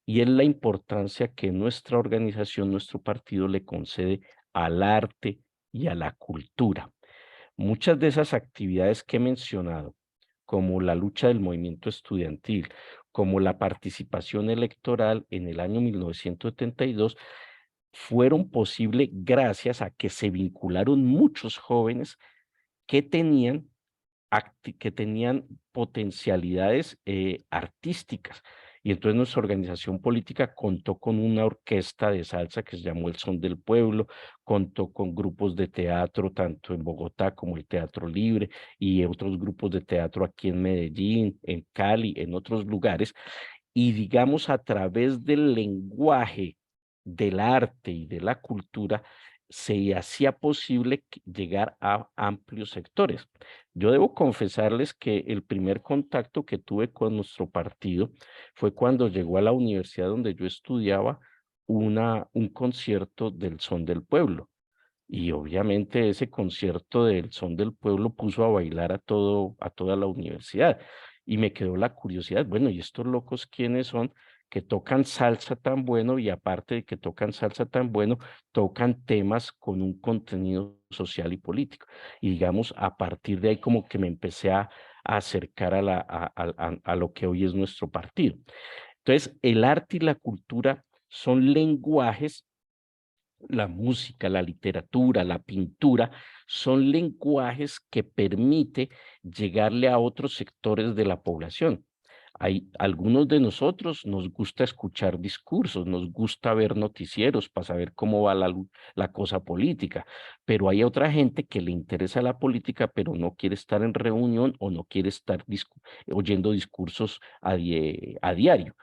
y es la importancia que nuestra organización, nuestro partido le concede al arte y a la cultura. Muchas de esas actividades que he mencionado, como la lucha del movimiento estudiantil, como la participación electoral en el año 1972, fueron posibles gracias a que se vincularon muchos jóvenes que que tenían potencialidades artísticas. Y entonces nuestra organización política contó con una orquesta de salsa que se llamó El Son del Pueblo, contó con grupos de teatro tanto en Bogotá como el Teatro Libre y otros grupos de teatro aquí en Medellín, en Cali, en otros lugares, y digamos a través del lenguaje, del arte y de la cultura, se hacía posible llegar a amplios sectores. Yo debo confesarles que el primer contacto que tuve con nuestro partido fue cuando llegó a la universidad donde yo estudiaba un concierto del Son del Pueblo. Y obviamente ese concierto del Son del Pueblo puso a bailar a toda la universidad. Y me quedó la curiosidad, bueno, ¿y estos locos quiénes son que tocan salsa tan bueno y aparte de que tocan salsa tan bueno, tocan temas con un contenido social y político? Y digamos, a partir de ahí como que me empecé a acercar a lo que hoy es nuestro partido. Entonces, el arte y la cultura son lenguajes, la música, la literatura, la pintura, son lenguajes que permite llegarle a otros sectores de la población. Hay algunos de nosotros nos gusta escuchar discursos, nos gusta ver noticieros para saber cómo va la cosa política, pero hay otra gente que le interesa la política, pero no quiere estar en reunión o no quiere estar oyendo discursos a diario.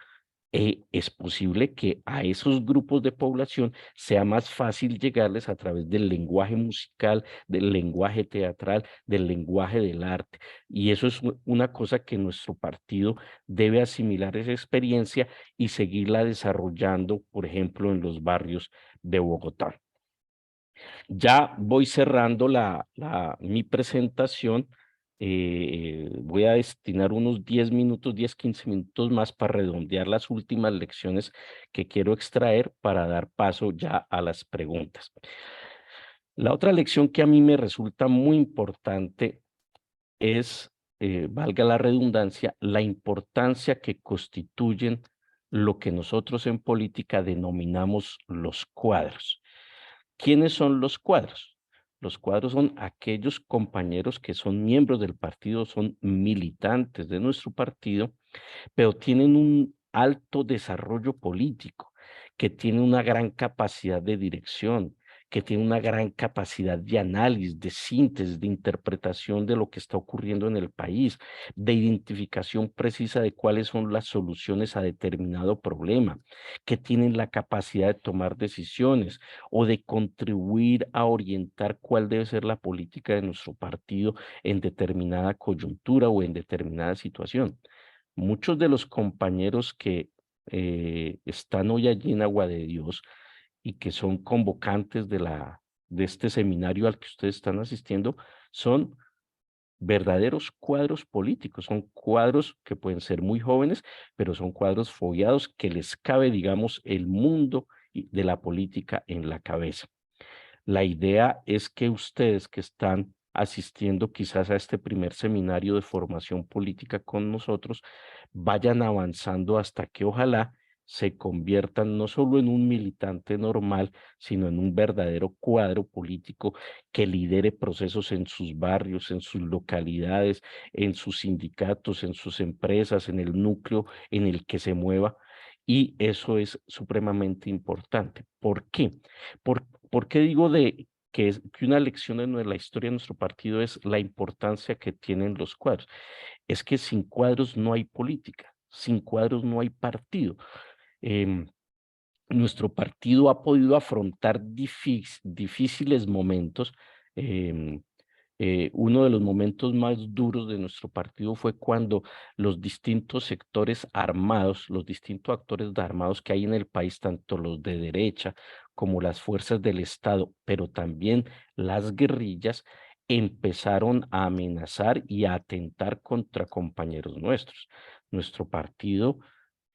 Es posible que a esos grupos de población sea más fácil llegarles a través del lenguaje musical, del lenguaje teatral, del lenguaje del arte. Y eso es una cosa que nuestro partido debe asimilar esa experiencia y seguirla desarrollando, por ejemplo, en los barrios de Bogotá. Ya voy cerrando mi presentación. Voy a destinar unos 10 minutos, 10, 15 minutos más para redondear las últimas lecciones que quiero extraer para dar paso ya a las preguntas. La otra lección que a mí me resulta muy importante es, valga la redundancia, la importancia que constituyen lo que nosotros en política denominamos los cuadros. ¿Quiénes son los cuadros? Los cuadros son aquellos compañeros que son miembros del partido, son militantes de nuestro partido, pero tienen un alto desarrollo político, que tienen una gran capacidad de dirección, que tienen una gran capacidad de análisis, de síntesis, de interpretación de lo que está ocurriendo en el país, de identificación precisa de cuáles son las soluciones a determinado problema, que tienen la capacidad de tomar decisiones o de contribuir a orientar cuál debe ser la política de nuestro partido en determinada coyuntura o en determinada situación. Muchos de los compañeros que están hoy allí en Agua de Dios y que son convocantes de este seminario al que ustedes están asistiendo, son verdaderos cuadros políticos, son cuadros que pueden ser muy jóvenes, pero son cuadros fogueados que les cabe, digamos, el mundo de la política en la cabeza. La idea es que ustedes que están asistiendo quizás a este primer seminario de formación política con nosotros, vayan avanzando hasta que ojalá se conviertan no solo en un militante normal, sino en un verdadero cuadro político que lidere procesos en sus barrios, en sus localidades, en sus sindicatos, en sus empresas, en el núcleo en el que se mueva. Y eso es supremamente importante. ¿Por qué? ¿Por qué digo que una lección en la historia de nuestro partido es la importancia que tienen los cuadros? Es que sin cuadros no hay política, sin cuadros no hay partido. Em, Nuestro partido ha podido afrontar difíciles momentos. em, Uno de los momentos más duros de nuestro partido fue cuando los distintos sectores armados, los distintos actores armados que hay en el país, tanto los de derecha como las fuerzas del Estado, pero también las guerrillas, empezaron a amenazar y a atentar contra compañeros nuestros. Nuestro partido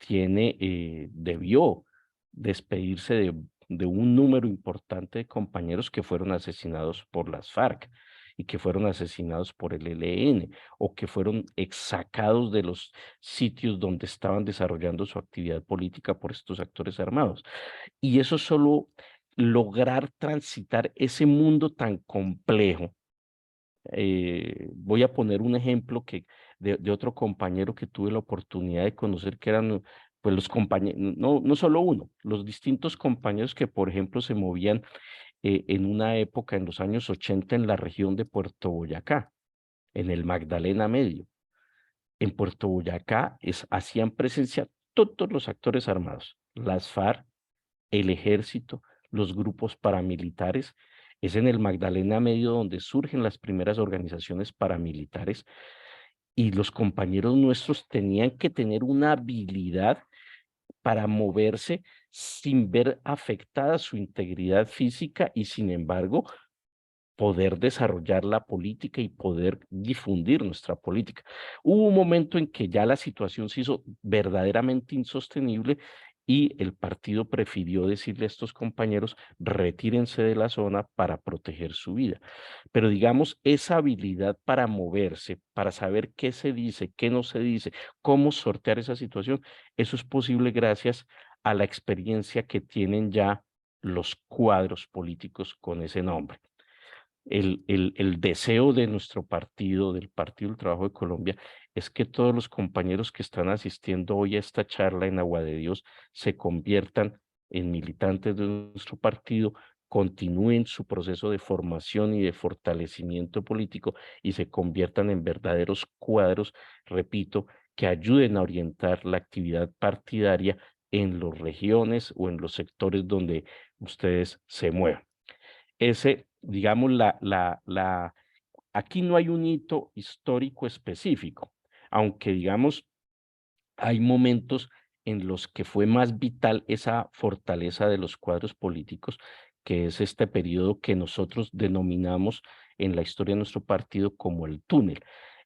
debió despedirse de un número importante de compañeros que fueron asesinados por las FARC y que fueron asesinados por el ELN o que fueron sacados de los sitios donde estaban desarrollando su actividad política por estos actores armados. Y eso solo lograr transitar ese mundo tan complejo. Voy a poner un ejemplo de otro compañero que tuve la oportunidad de conocer, que eran pues los compañeros, no solo uno, los distintos compañeros que, por ejemplo, se movían en una época, en los años 80, en la región de Puerto Boyacá, en el Magdalena Medio. En Puerto Boyacá hacían presencia todos los actores armados, las FARC, el ejército, los grupos paramilitares. Es en el Magdalena Medio donde surgen las primeras organizaciones paramilitares y los compañeros nuestros tenían que tener una habilidad para moverse sin ver afectada su integridad física y sin embargo poder desarrollar la política y poder difundir nuestra política. Hubo un momento en que ya la situación se hizo verdaderamente insostenible y el partido prefirió decirle a estos compañeros, retírense de la zona para proteger su vida. Pero digamos, esa habilidad para moverse, para saber qué se dice, qué no se dice, cómo sortear esa situación, eso es posible gracias a la experiencia que tienen ya los cuadros políticos con ese nombre. El deseo de nuestro partido, del Partido del Trabajo de Colombia, es que todos los compañeros que están asistiendo hoy a esta charla en Agua de Dios se conviertan en militantes de nuestro partido, continúen su proceso de formación y de fortalecimiento político y se conviertan en verdaderos cuadros, repito, que ayuden a orientar la actividad partidaria en las regiones o en los sectores donde ustedes se muevan. Digamos, aquí no hay un hito histórico específico, aunque digamos, hay momentos en los que fue más vital esa fortaleza de los cuadros políticos, que es este periodo que nosotros denominamos en la historia de nuestro partido como el túnel.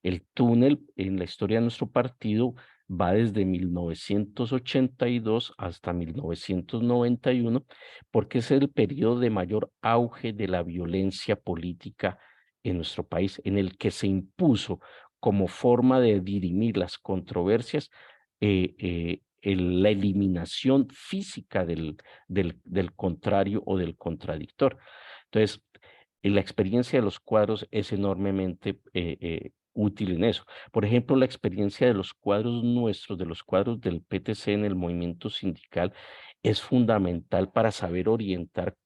El túnel en la historia de nuestro partido va desde 1982 hasta 1991, porque es el periodo de mayor auge de la violencia política en nuestro país, en el que se impuso como forma de dirimir las controversias la eliminación física del contrario o del contradictor. Entonces, la experiencia de los cuadros es enormemente útil en eso. Por ejemplo, la experiencia de los cuadros nuestros, de los cuadros del PTC en el movimiento sindical, es fundamental para saber orientar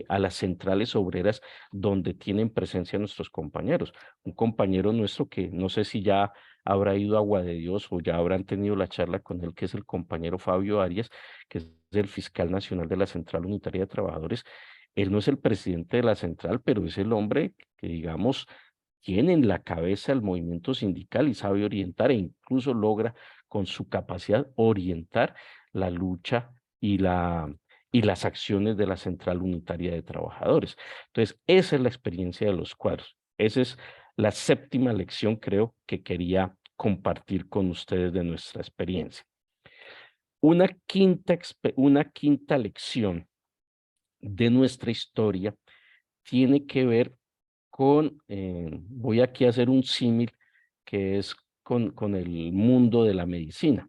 a las centrales obreras donde tienen presencia nuestros compañeros. Un compañero nuestro que no sé si ya habrá ido a Agua de Dios o ya habrán tenido la charla con él, que es el compañero Fabio Arias, que es el fiscal nacional de la Central Unitaria de Trabajadores. Él no es el presidente de la central, pero es el hombre que, digamos, tiene en la cabeza el movimiento sindical y sabe orientar e incluso logra con su capacidad orientar la lucha y las acciones de la Central Unitaria de Trabajadores. Entonces, esa es la experiencia de los cuadros. Esa es la séptima lección creo que quería compartir con ustedes de nuestra experiencia. Una quinta lección de nuestra historia tiene que ver con, voy aquí a hacer un símil que es con el mundo de la medicina.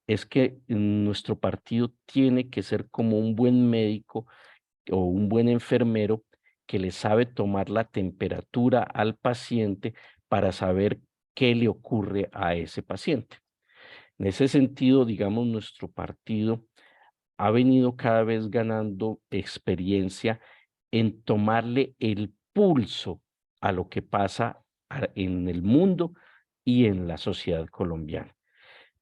Es que nuestro partido tiene que ser como un buen médico o un buen enfermero que le sabe tomar la temperatura al paciente para saber qué le ocurre a ese paciente. En ese sentido, digamos, nuestro partido ha venido cada vez ganando experiencia en tomarle el pulso a lo que pasa en el mundo y en la sociedad colombiana.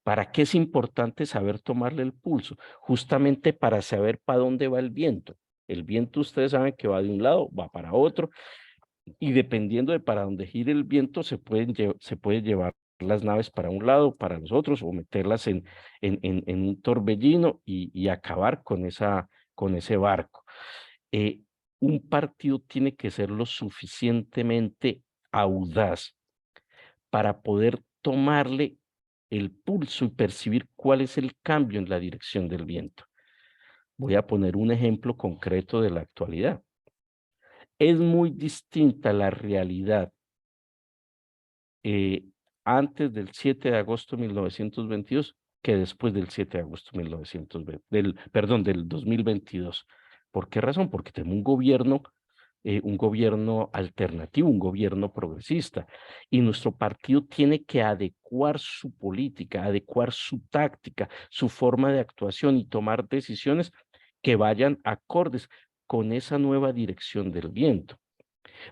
¿Para qué es importante saber tomarle el pulso? Justamente para saber para dónde va el viento. El viento, ustedes saben que va de un lado, va para otro, y dependiendo de para dónde gire el viento, se puede llevar las naves para un lado, para los otros, o meterlas en un torbellino y acabar con ese barco. Eh, un partido tiene que ser lo suficientemente audaz para poder tomarle el pulso y percibir cuál es el cambio en la dirección del viento. Voy a poner un ejemplo concreto de la actualidad. Es muy distinta la realidad eh, antes del 7 de agosto de 1922 que después del 7 de agosto de 1920, perdón, del 2022. ¿Por qué razón? Porque tenemos un gobierno alternativo, un gobierno progresista, y nuestro partido tiene que adecuar su política, adecuar su táctica, su forma de actuación y tomar decisiones que vayan acordes con esa nueva dirección del viento.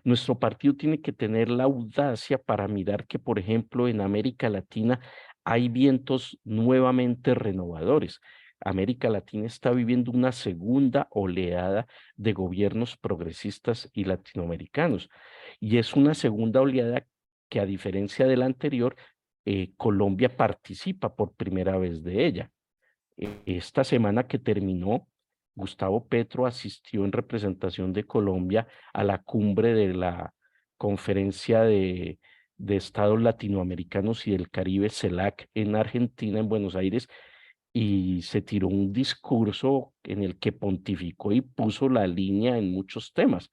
Nuestro partido tiene que tener la audacia para mirar que, por ejemplo, en América Latina hay vientos nuevamente renovadores. América Latina está viviendo una segunda oleada de gobiernos progresistas y latinoamericanos. Y es una segunda oleada que, a diferencia de la anterior, Colombia participa por primera vez de ella. Esta semana que terminó, Gustavo Petro asistió en representación de Colombia a la cumbre de la Conferencia de Estados Latinoamericanos y del Caribe, CELAC, en Argentina, en Buenos Aires, y se tiró un discurso en el que pontificó y puso la línea en muchos temas.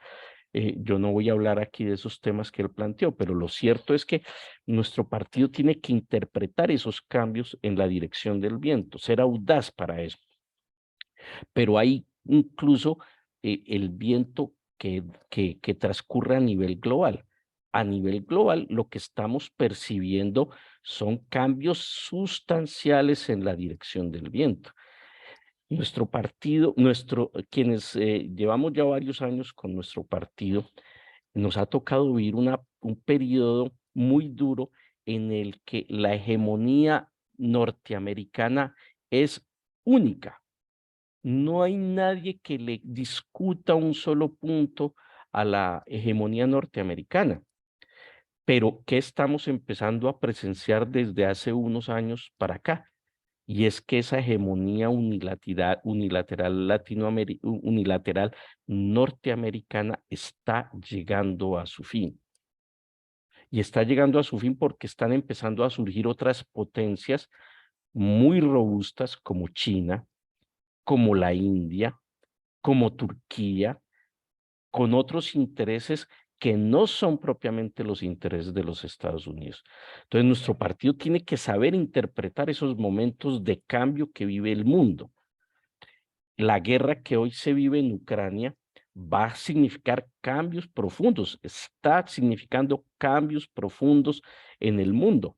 Yo no voy a hablar aquí de esos temas que él planteó, pero lo cierto es que nuestro partido tiene que interpretar esos cambios en la dirección del viento, ser audaz para eso. Pero hay incluso el viento que transcurre a nivel global. A nivel global, lo que estamos percibiendo son cambios sustanciales en la dirección del viento. Nuestro partido, quienes llevamos ya varios años con nuestro partido, nos ha tocado vivir un periodo muy duro en el que la hegemonía norteamericana es única. No hay nadie que le discuta un solo punto a la hegemonía norteamericana. Pero ¿qué estamos empezando a presenciar desde hace unos años para acá? Y es que esa hegemonía unilateral norteamericana está llegando a su fin. Y está llegando a su fin porque están empezando a surgir otras potencias muy robustas como China, como la India, como Turquía, con otros intereses que no son propiamente los intereses de los Estados Unidos. Entonces, nuestro partido tiene que saber interpretar esos momentos de cambio que vive el mundo. La guerra que hoy se vive en Ucrania va a significar cambios profundos, está significando cambios profundos en el mundo.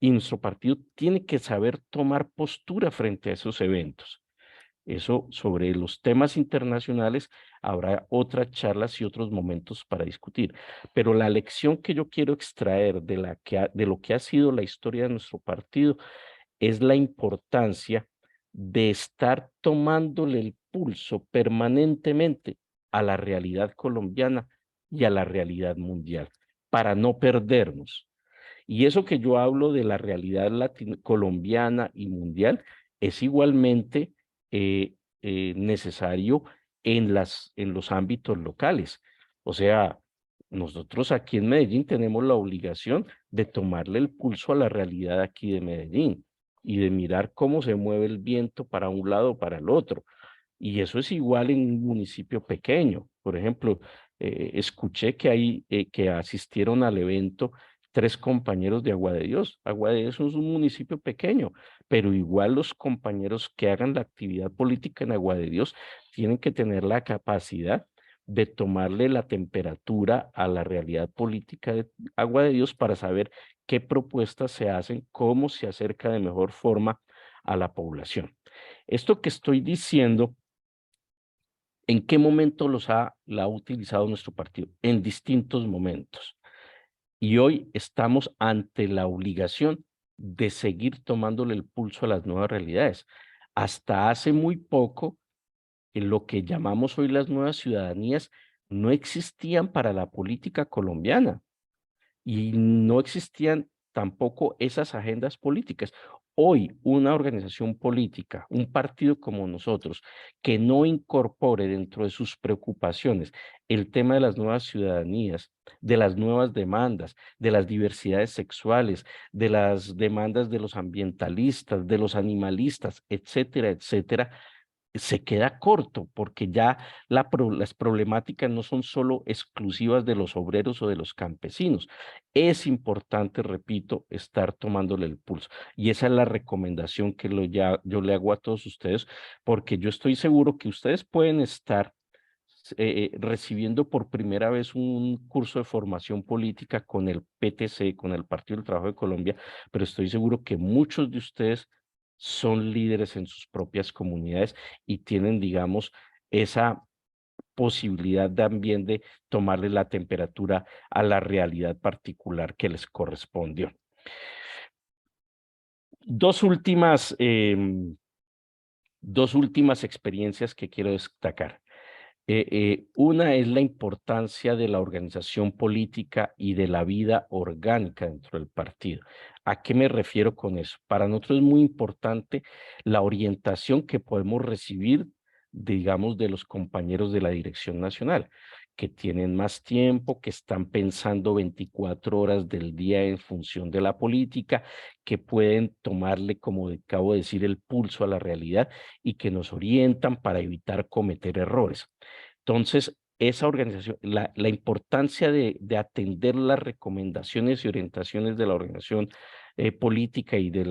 Y nuestro partido tiene que saber tomar postura frente a esos eventos. Eso sobre los temas internacionales habrá otras charlas y otros momentos para discutir. Pero la lección que yo quiero extraer de lo que ha sido la historia de nuestro partido es la importancia de estar tomándole el pulso permanentemente a la realidad colombiana y a la realidad mundial para no perdernos. Y eso que yo hablo de la realidad colombiana y mundial es igualmente necesario en los ámbitos locales. O sea, nosotros aquí en Medellín tenemos la obligación de tomarle el pulso a la realidad aquí de Medellín y de mirar cómo se mueve el viento para un lado o para el otro. Y eso es igual en un municipio pequeño. Por ejemplo, escuché que que asistieron al evento 3 compañeros de Agua de Dios. Agua de Dios es un municipio pequeño, pero igual los compañeros que hagan la actividad política en Agua de Dios tienen que tener la capacidad de tomarle la temperatura a la realidad política de Agua de Dios para saber qué propuestas se hacen, cómo se acerca de mejor forma a la población. Esto que estoy diciendo, ¿en qué momento la ha utilizado nuestro partido? En distintos momentos. Y hoy estamos ante la obligación de seguir tomándole el pulso a las nuevas realidades. Hasta hace muy poco, en lo que llamamos hoy las nuevas ciudadanías no existían para la política colombiana y no existían tampoco esas agendas políticas. Hoy, una organización política, un partido como nosotros, que no incorpore dentro de sus preocupaciones el tema de las nuevas ciudadanías, de las nuevas demandas, de las diversidades sexuales, de las demandas de los ambientalistas, de los animalistas, etcétera, etcétera, se queda corto porque ya las problemáticas no son solo exclusivas de los obreros o de los campesinos. Es importante, repito, estar tomándole el pulso. Y esa es la recomendación que yo le hago a todos ustedes, porque yo estoy seguro que ustedes pueden estar recibiendo por primera vez un curso de formación política con el PTC, con el Partido del Trabajo de Colombia, pero estoy seguro que muchos de ustedes son líderes en sus propias comunidades y tienen, digamos, esa posibilidad también de tomarle la temperatura a la realidad particular que les correspondió. Dos últimas, dos últimas experiencias que quiero destacar. Una es la importancia de la organización política y de la vida orgánica dentro del partido. ¿A qué me refiero con eso? Para nosotros es muy importante la orientación que podemos recibir, digamos, de los compañeros de la dirección nacional, que tienen más tiempo, que están pensando 24 horas del día en función de la política, que pueden tomarle, como acabo de decir, el pulso a la realidad y que nos orientan para evitar cometer errores. Entonces, esa organización, la importancia de atender las recomendaciones y orientaciones de la organización política y de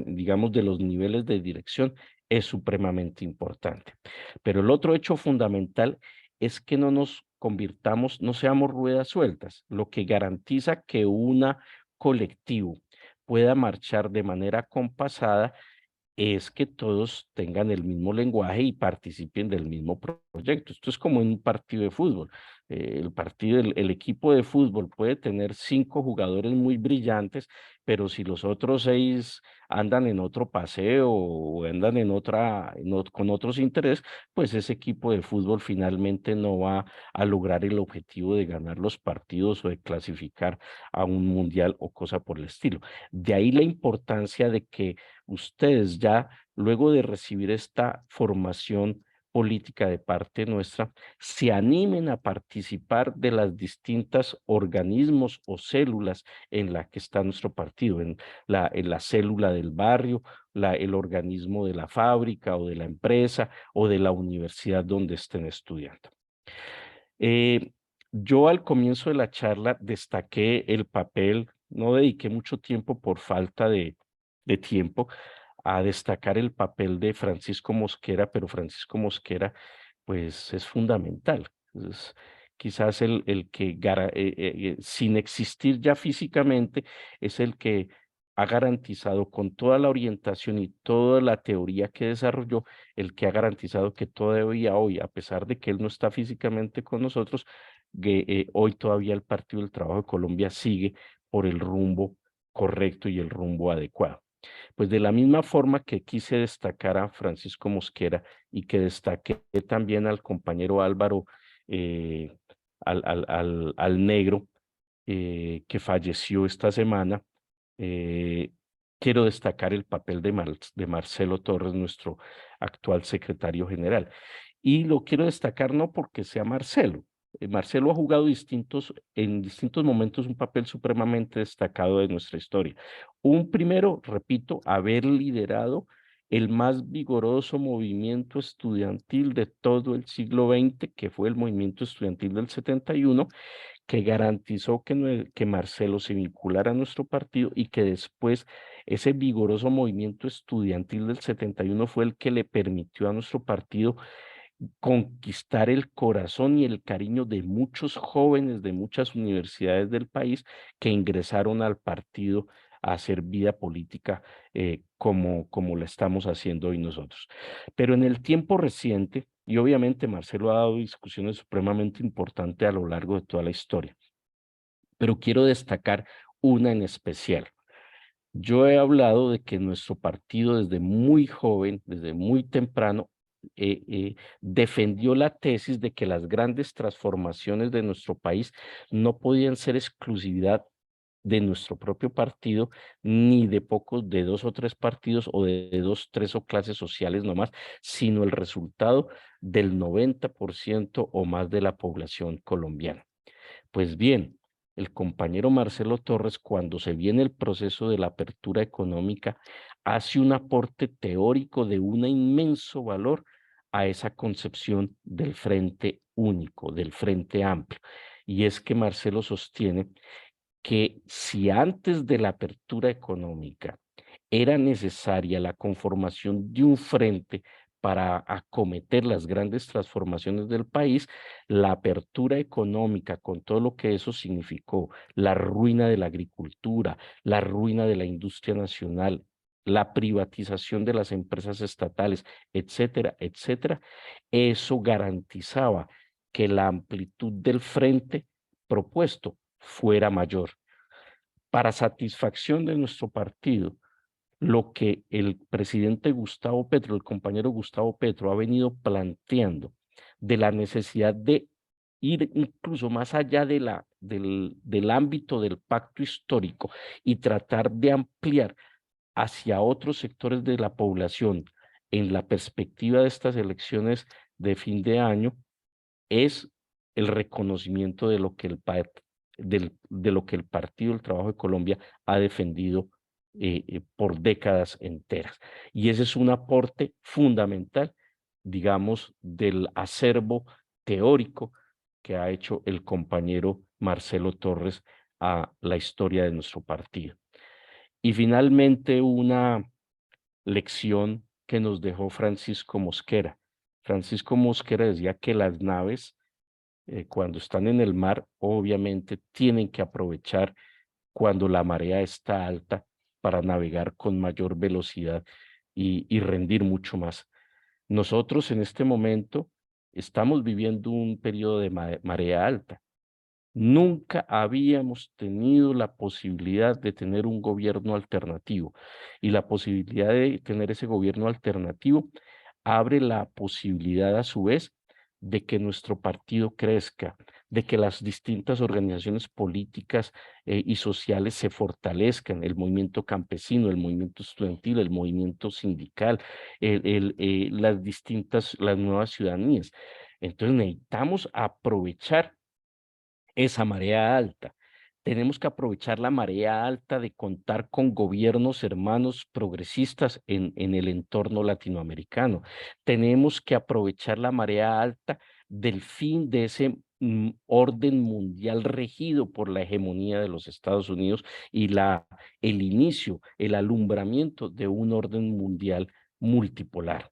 digamos, de los niveles de dirección es supremamente importante. Pero el otro hecho fundamental es que no nos convirtamos, no seamos ruedas sueltas, lo que garantiza que una colectivo pueda marchar de manera compasada es que todos tengan el mismo lenguaje y participen del mismo proyecto. Esto es como en un partido de fútbol. El equipo de fútbol puede tener 5 jugadores muy brillantes, pero si los otros 6 andan en otro paseo o andan con otros intereses, pues ese equipo de fútbol finalmente no va a lograr el objetivo de ganar los partidos o de clasificar a un mundial o cosa por el estilo. De ahí la importancia de que ustedes ya, luego de recibir esta formación política de parte nuestra, se animen a participar de las distintas organismos o células en la que está nuestro partido, en la célula del barrio, el organismo de la fábrica o de la empresa o de la universidad donde estén estudiando. Eh, yo al comienzo de la charla destaqué el papel, no dediqué mucho tiempo por falta de tiempo a destacar el papel de Francisco Mosquera, pero Francisco Mosquera pues es fundamental. Es quizás el que, sin existir ya físicamente, es el que ha garantizado con toda la orientación y toda la teoría que desarrolló, el que ha garantizado que todavía hoy, a pesar de que él no está físicamente con nosotros, hoy todavía el Partido del Trabajo de Colombia sigue por el rumbo correcto y el rumbo adecuado. Pues de la misma forma que quise destacar a Francisco Mosquera y que destaqué también al compañero Álvaro, eh, al negro, que falleció esta semana, eh, quiero destacar el papel de Marcelo Torres, nuestro actual secretario general. Y lo quiero destacar no porque sea Marcelo, Marcelo ha jugado en distintos momentos un papel supremamente destacado de nuestra historia. Un primero, repito, haber liderado el más vigoroso movimiento estudiantil de todo el siglo XX, que fue el movimiento estudiantil del 71, que garantizó que Marcelo se vinculara a nuestro partido y que después ese vigoroso movimiento estudiantil del 71 fue el que le permitió a nuestro partido conquistar el corazón y el cariño de muchos jóvenes de muchas universidades del país que ingresaron al partido a hacer vida política como la estamos haciendo hoy nosotros. Pero en el tiempo reciente, y obviamente Marcelo ha dado discusiones supremamente importantes a lo largo de toda la historia, pero quiero destacar una en especial. Yo he hablado de que nuestro partido desde muy joven, desde muy temprano, defendió la tesis de que las grandes transformaciones de nuestro país no podían ser exclusividad de nuestro propio partido, ni de pocos, de dos o tres partidos o de dos, tres o clases sociales nomás, sino el resultado del 90% o más de la población colombiana. Pues bien, el compañero Marcelo Torres, cuando se viene el proceso de la apertura económica, hace un aporte teórico de un inmenso valor a esa concepción del frente único, del frente amplio. Y es que Marcelo sostiene que si antes de la apertura económica era necesaria la conformación de un frente para acometer las grandes transformaciones del país, la apertura económica con todo lo que eso significó, la ruina de la agricultura, la ruina de la industria nacional, la privatización de las empresas estatales, etcétera, etcétera, eso garantizaba que la amplitud del frente propuesto fuera mayor. Para satisfacción de nuestro partido, lo que el presidente Gustavo Petro, el compañero Gustavo Petro, ha venido planteando de la necesidad de ir incluso más allá del ámbito del pacto histórico y tratar de ampliar hacia otros sectores de la población en la perspectiva de estas elecciones de fin de año, es el reconocimiento de lo que de lo que el Partido del Trabajo de Colombia ha defendido por décadas enteras. Y ese es un aporte fundamental, digamos, del acervo teórico que ha hecho el compañero Marcelo Torres a la historia de nuestro partido. Y finalmente una lección que nos dejó Francisco Mosquera. Francisco Mosquera decía que las naves cuando están en el mar, obviamente tienen que aprovechar cuando la marea está alta para navegar con mayor velocidad y rendir mucho más. Nosotros en este momento estamos viviendo un periodo de marea alta. Nunca habíamos tenido la posibilidad de tener un gobierno alternativo y la posibilidad de tener ese gobierno alternativo abre la posibilidad a su vez de que nuestro partido crezca, de que las distintas organizaciones políticas y sociales se fortalezcan, el movimiento campesino, el movimiento estudiantil, el movimiento sindical, las nuevas ciudadanías. Entonces necesitamos aprovechar esa marea alta. Tenemos que aprovechar la marea alta de contar con gobiernos hermanos progresistas en el entorno latinoamericano. Tenemos que aprovechar la marea alta del fin de ese orden mundial regido por la hegemonía de los Estados Unidos y el inicio, el alumbramiento de un orden mundial multipolar.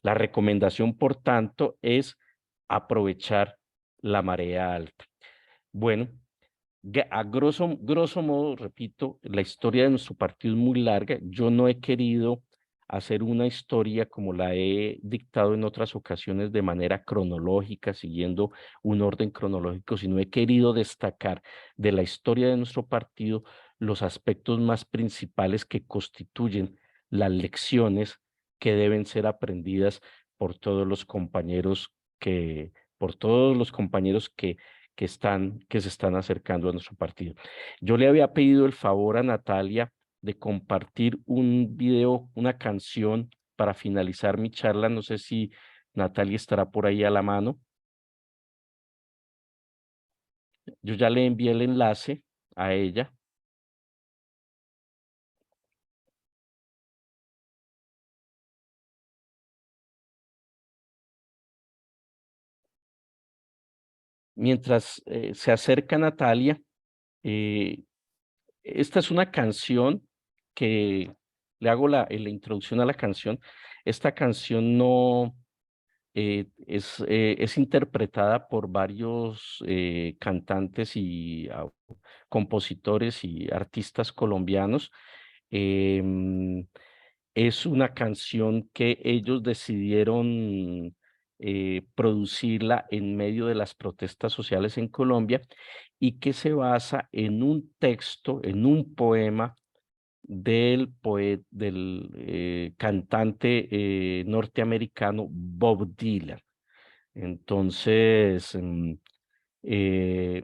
La recomendación, por tanto, es aprovechar la marea alta. Bueno, a grosso modo, repito, la historia de nuestro partido es muy larga. Yo no he querido hacer una historia como la he dictado en otras ocasiones de manera cronológica, siguiendo un orden cronológico, sino he querido destacar de la historia de nuestro partido los aspectos más principales que constituyen las lecciones que deben ser aprendidas por todos los compañeros por todos los compañeros que se están acercando a nuestro partido. Yo le había pedido el favor a Natalia de compartir un video, una canción para finalizar mi charla. No sé si Natalia estará por ahí a la mano. Yo ya le envié el enlace a ella. Mientras se acerca Natalia, esta es una canción que le hago la introducción a la canción. Esta canción no es interpretada por varios cantantes y compositores y artistas colombianos. Em, es una canción que ellos decidieron producirla en medio de las protestas sociales en Colombia y que se basa en un texto, en un poema del cantante norteamericano Bob Dylan. Entonces,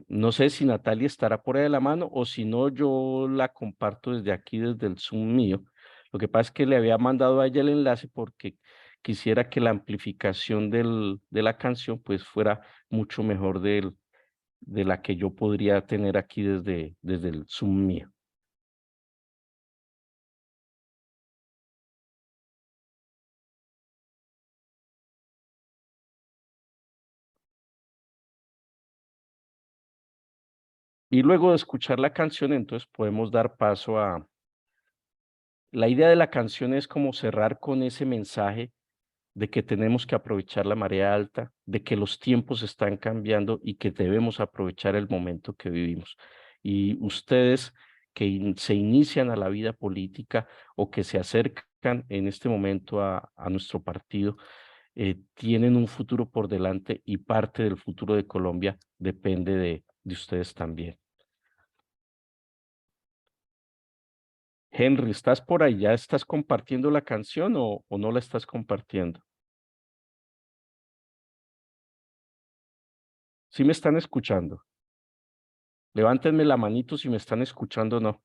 no sé si Natalia estará por ahí de la mano o si no, yo la comparto desde aquí, desde el Zoom mío. Lo que pasa es que le había mandado a ella el enlace porque quisiera que la amplificación de la canción pues fuera mucho mejor de la que yo podría tener aquí desde el Zoom mío. Y luego de escuchar la canción, entonces podemos dar paso a... La idea de la canción es como cerrar con ese mensaje de que tenemos que aprovechar la marea alta, de que los tiempos están cambiando y que debemos aprovechar el momento que vivimos. Y ustedes que se inician a la vida política o que se acercan en este momento a nuestro partido, tienen un futuro por delante y parte del futuro de Colombia depende de ustedes también. Henry, ¿estás por ahí? ¿Ya estás compartiendo la canción o no la estás compartiendo? ¿Sí me están escuchando? Levántenme la manito si me están escuchando o no.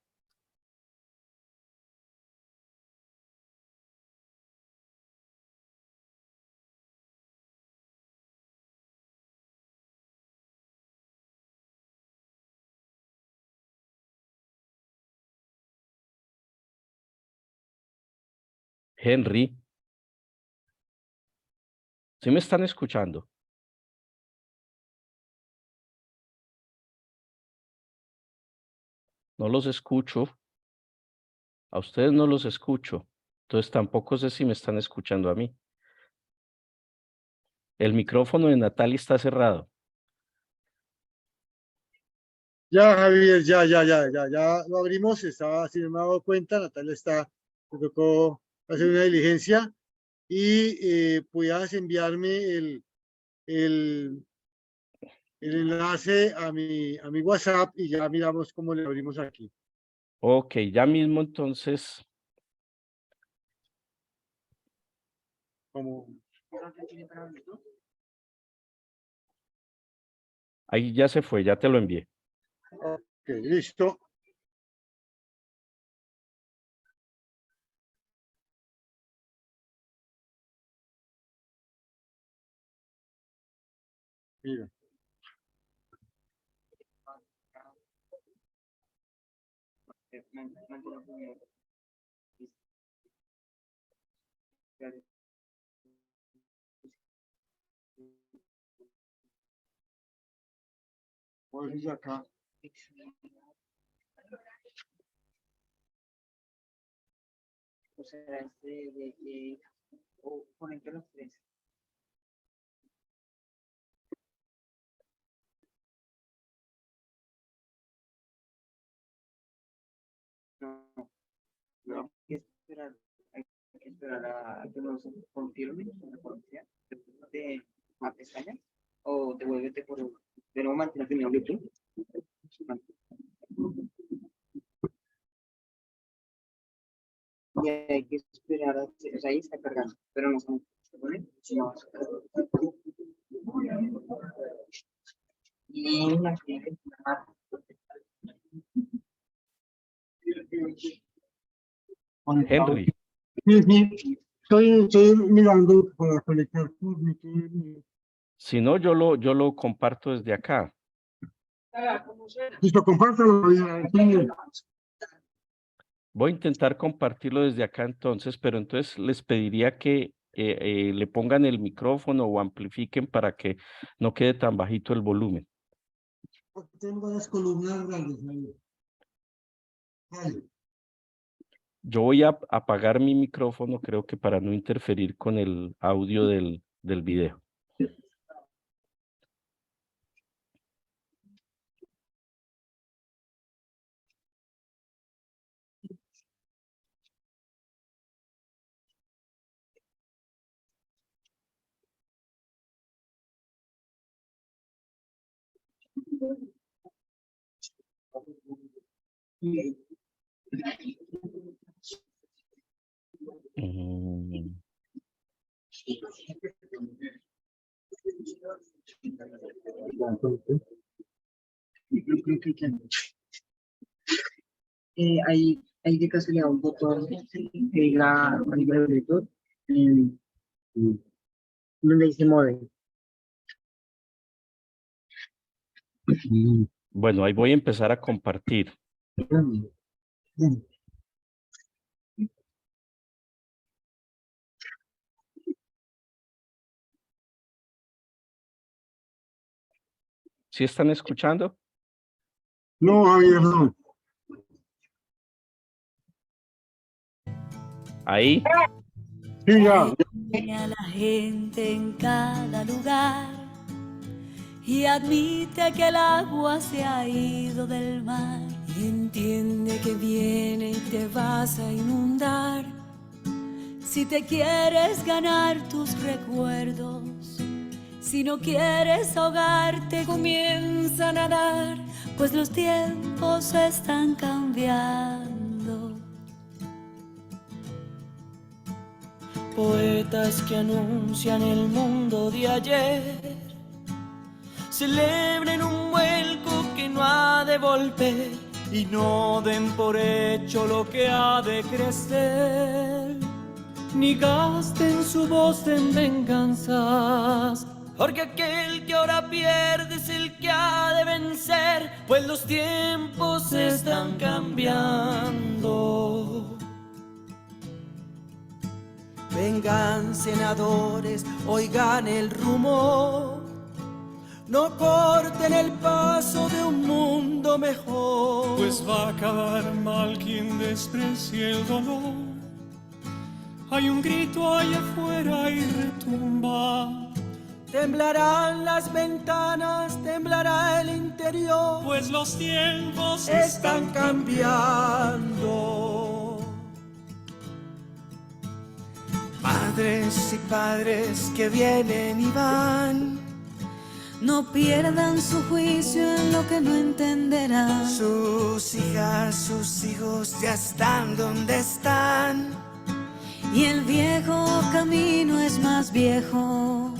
Henry, ¿sí me están escuchando? No los escucho. A ustedes no los escucho. Entonces tampoco sé si me están escuchando a mí. El micrófono de Natalia está cerrado. Ya, Javier, ya lo abrimos, estaba, si no me he dado cuenta, Natalia está, me tocó hacer una diligencia y puedas enviarme el, el enlace a mi WhatsApp y ya miramos cómo le abrimos aquí. Ok, ya mismo entonces. Como, Ahí ya se fue, ya te lo envié. ok, listo. Mira. Pues acá. O sea, o conecto los tres. No, no, hay que esperar a que nos confirmen la policía de la pestaña o devuélvete por de nuevo mantener primero Bluetooth. Y hay que esperar, o sea, ahí está cargando, pero no sabemos qué poner, sino y la que Conectado. Henry, Sí, sí, estoy mirando para conectar por mi. si no, yo lo comparto desde acá. Listo, compártalo, Javier. Sí. Voy a intentar compartirlo desde acá entonces, pero entonces les pediría que le pongan el micrófono o amplifiquen para que no quede tan bajito el volumen. Tengo las columnas grandes, Javier. Vale. Yo voy a apagar mi micrófono, creo que para no interferir con el audio del video. Mm, Hay de casualidad un botón que diga arriba de Bluetooth, en- donde dice modem. Bueno, ahí voy a empezar a compartir. ¿Sí están escuchando? No, Javier, no. Ahí. Sí, ya. A la gente en cada lugar y admite que el agua se ha ido del mar. Y entiende que viene y te vas a inundar. Si te quieres ganar tus recuerdos, si no quieres ahogarte, comienza a nadar, pues los tiempos están cambiando. Poetas que anuncian el mundo de ayer celebren un vuelco que no ha de volver y no den por hecho lo que ha de crecer, ni gasten su voz en venganzas, porque aquel que ahora pierde es el que ha de vencer, pues los tiempos están cambiando. Vengan senadores, oigan el rumor, no corten el paso de un mundo mejor. Pues va a acabar mal quien desprecie el dolor. Hay un grito allá afuera y retumba. Temblarán las ventanas, temblará el interior, Pues los tiempos están cambiando. Madres y padres que vienen y van, No pierdan su juicio en lo que no entenderán. sus hijas, sus hijos ya están donde están. Y el viejo camino es más viejo.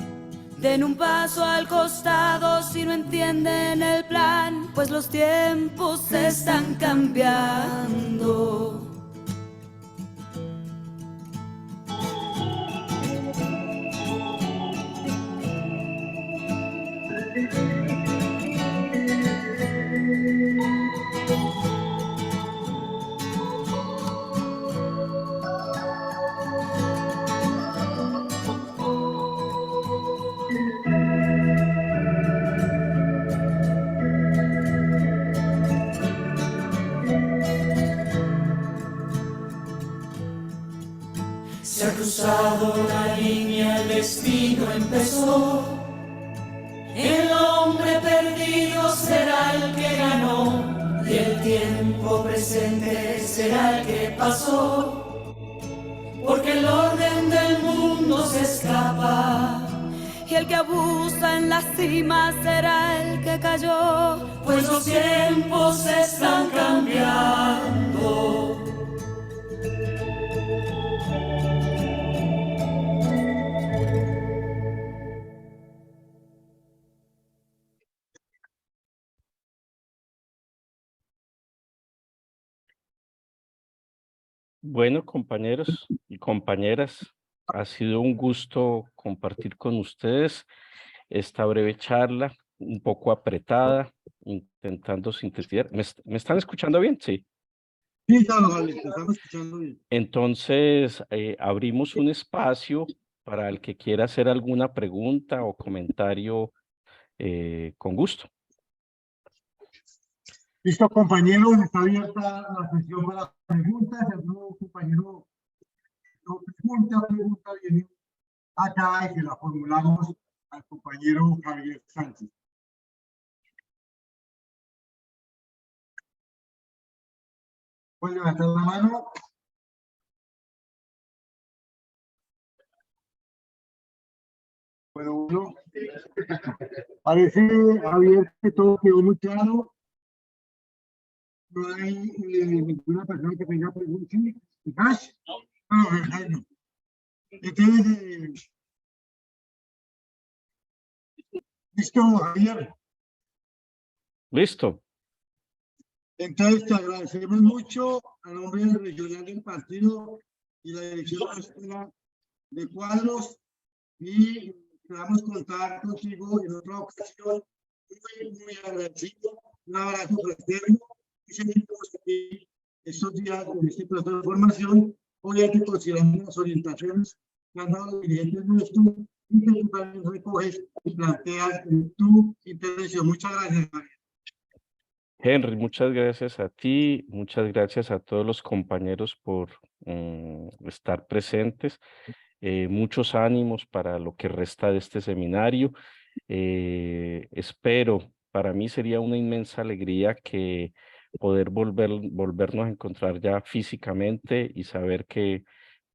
Den un paso al costado si no entienden el plan, pues los tiempos están cambiando. Se ha cruzado la línea, el destino empezó. El hombre perdido será el que ganó, y el tiempo presente será el que pasó. Porque el orden del mundo se escapa, Y el que abusa en la cima será el que cayó, pues los tiempos están cambiando. Bueno, compañeros y compañeras, ha sido un gusto compartir con ustedes esta breve charla. un poco apretada, intentando sintetizar. ¿Me están escuchando bien? Sí. Sí, claro, Javier, te estamos escuchando bien. Entonces, abrimos un espacio para el que quiera hacer alguna pregunta o comentario con gusto. Listo, compañeros, está abierta la sesión para preguntas. Si algún compañero no pregunta, viene acá y se la formulamos al compañero Javier Sánchez. ¿Pueden levantar la mano? Bueno, parece, Javier, que todo quedó muy claro. No hay ninguna persona que tenga preguntas. ¿Hash? No, Hash no. Entonces, listo, Javier. Listo. Entonces, te agradecemos mucho a nombre del regional del partido y la dirección de la escuela de cuadros, y esperamos contar contigo en otra ocasión. Muy agradecido. Un abrazo fraterno y seguimos aquí estos días con este proceso de formación. Obviamente considerando las orientaciones que han dado los dirigentes nuestros y que tú también recoges y planteas en tu intervención. Muchas gracias, Javier. Henry, muchas gracias a ti, muchas gracias a todos los compañeros por estar presentes. Muchos ánimos para lo que resta de este seminario. Espero, para mí sería una inmensa alegría que poder volvernos a encontrar ya físicamente y saber que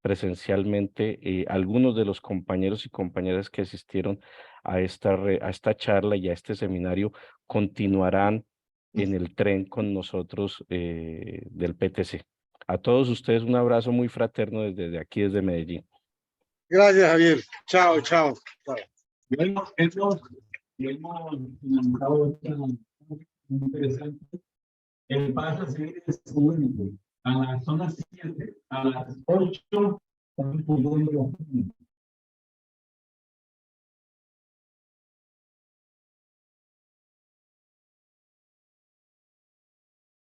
presencialmente algunos de los compañeros y compañeras que asistieron a esta charla y a este seminario continuarán en el tren con nosotros del PTC. A todos ustedes un abrazo muy fraterno desde aquí, desde Medellín. Gracias, Javier. Chao, chao. Chao. Hemos lanzado interesante. El paso a seguir es único. A las zonas 7, a las 8,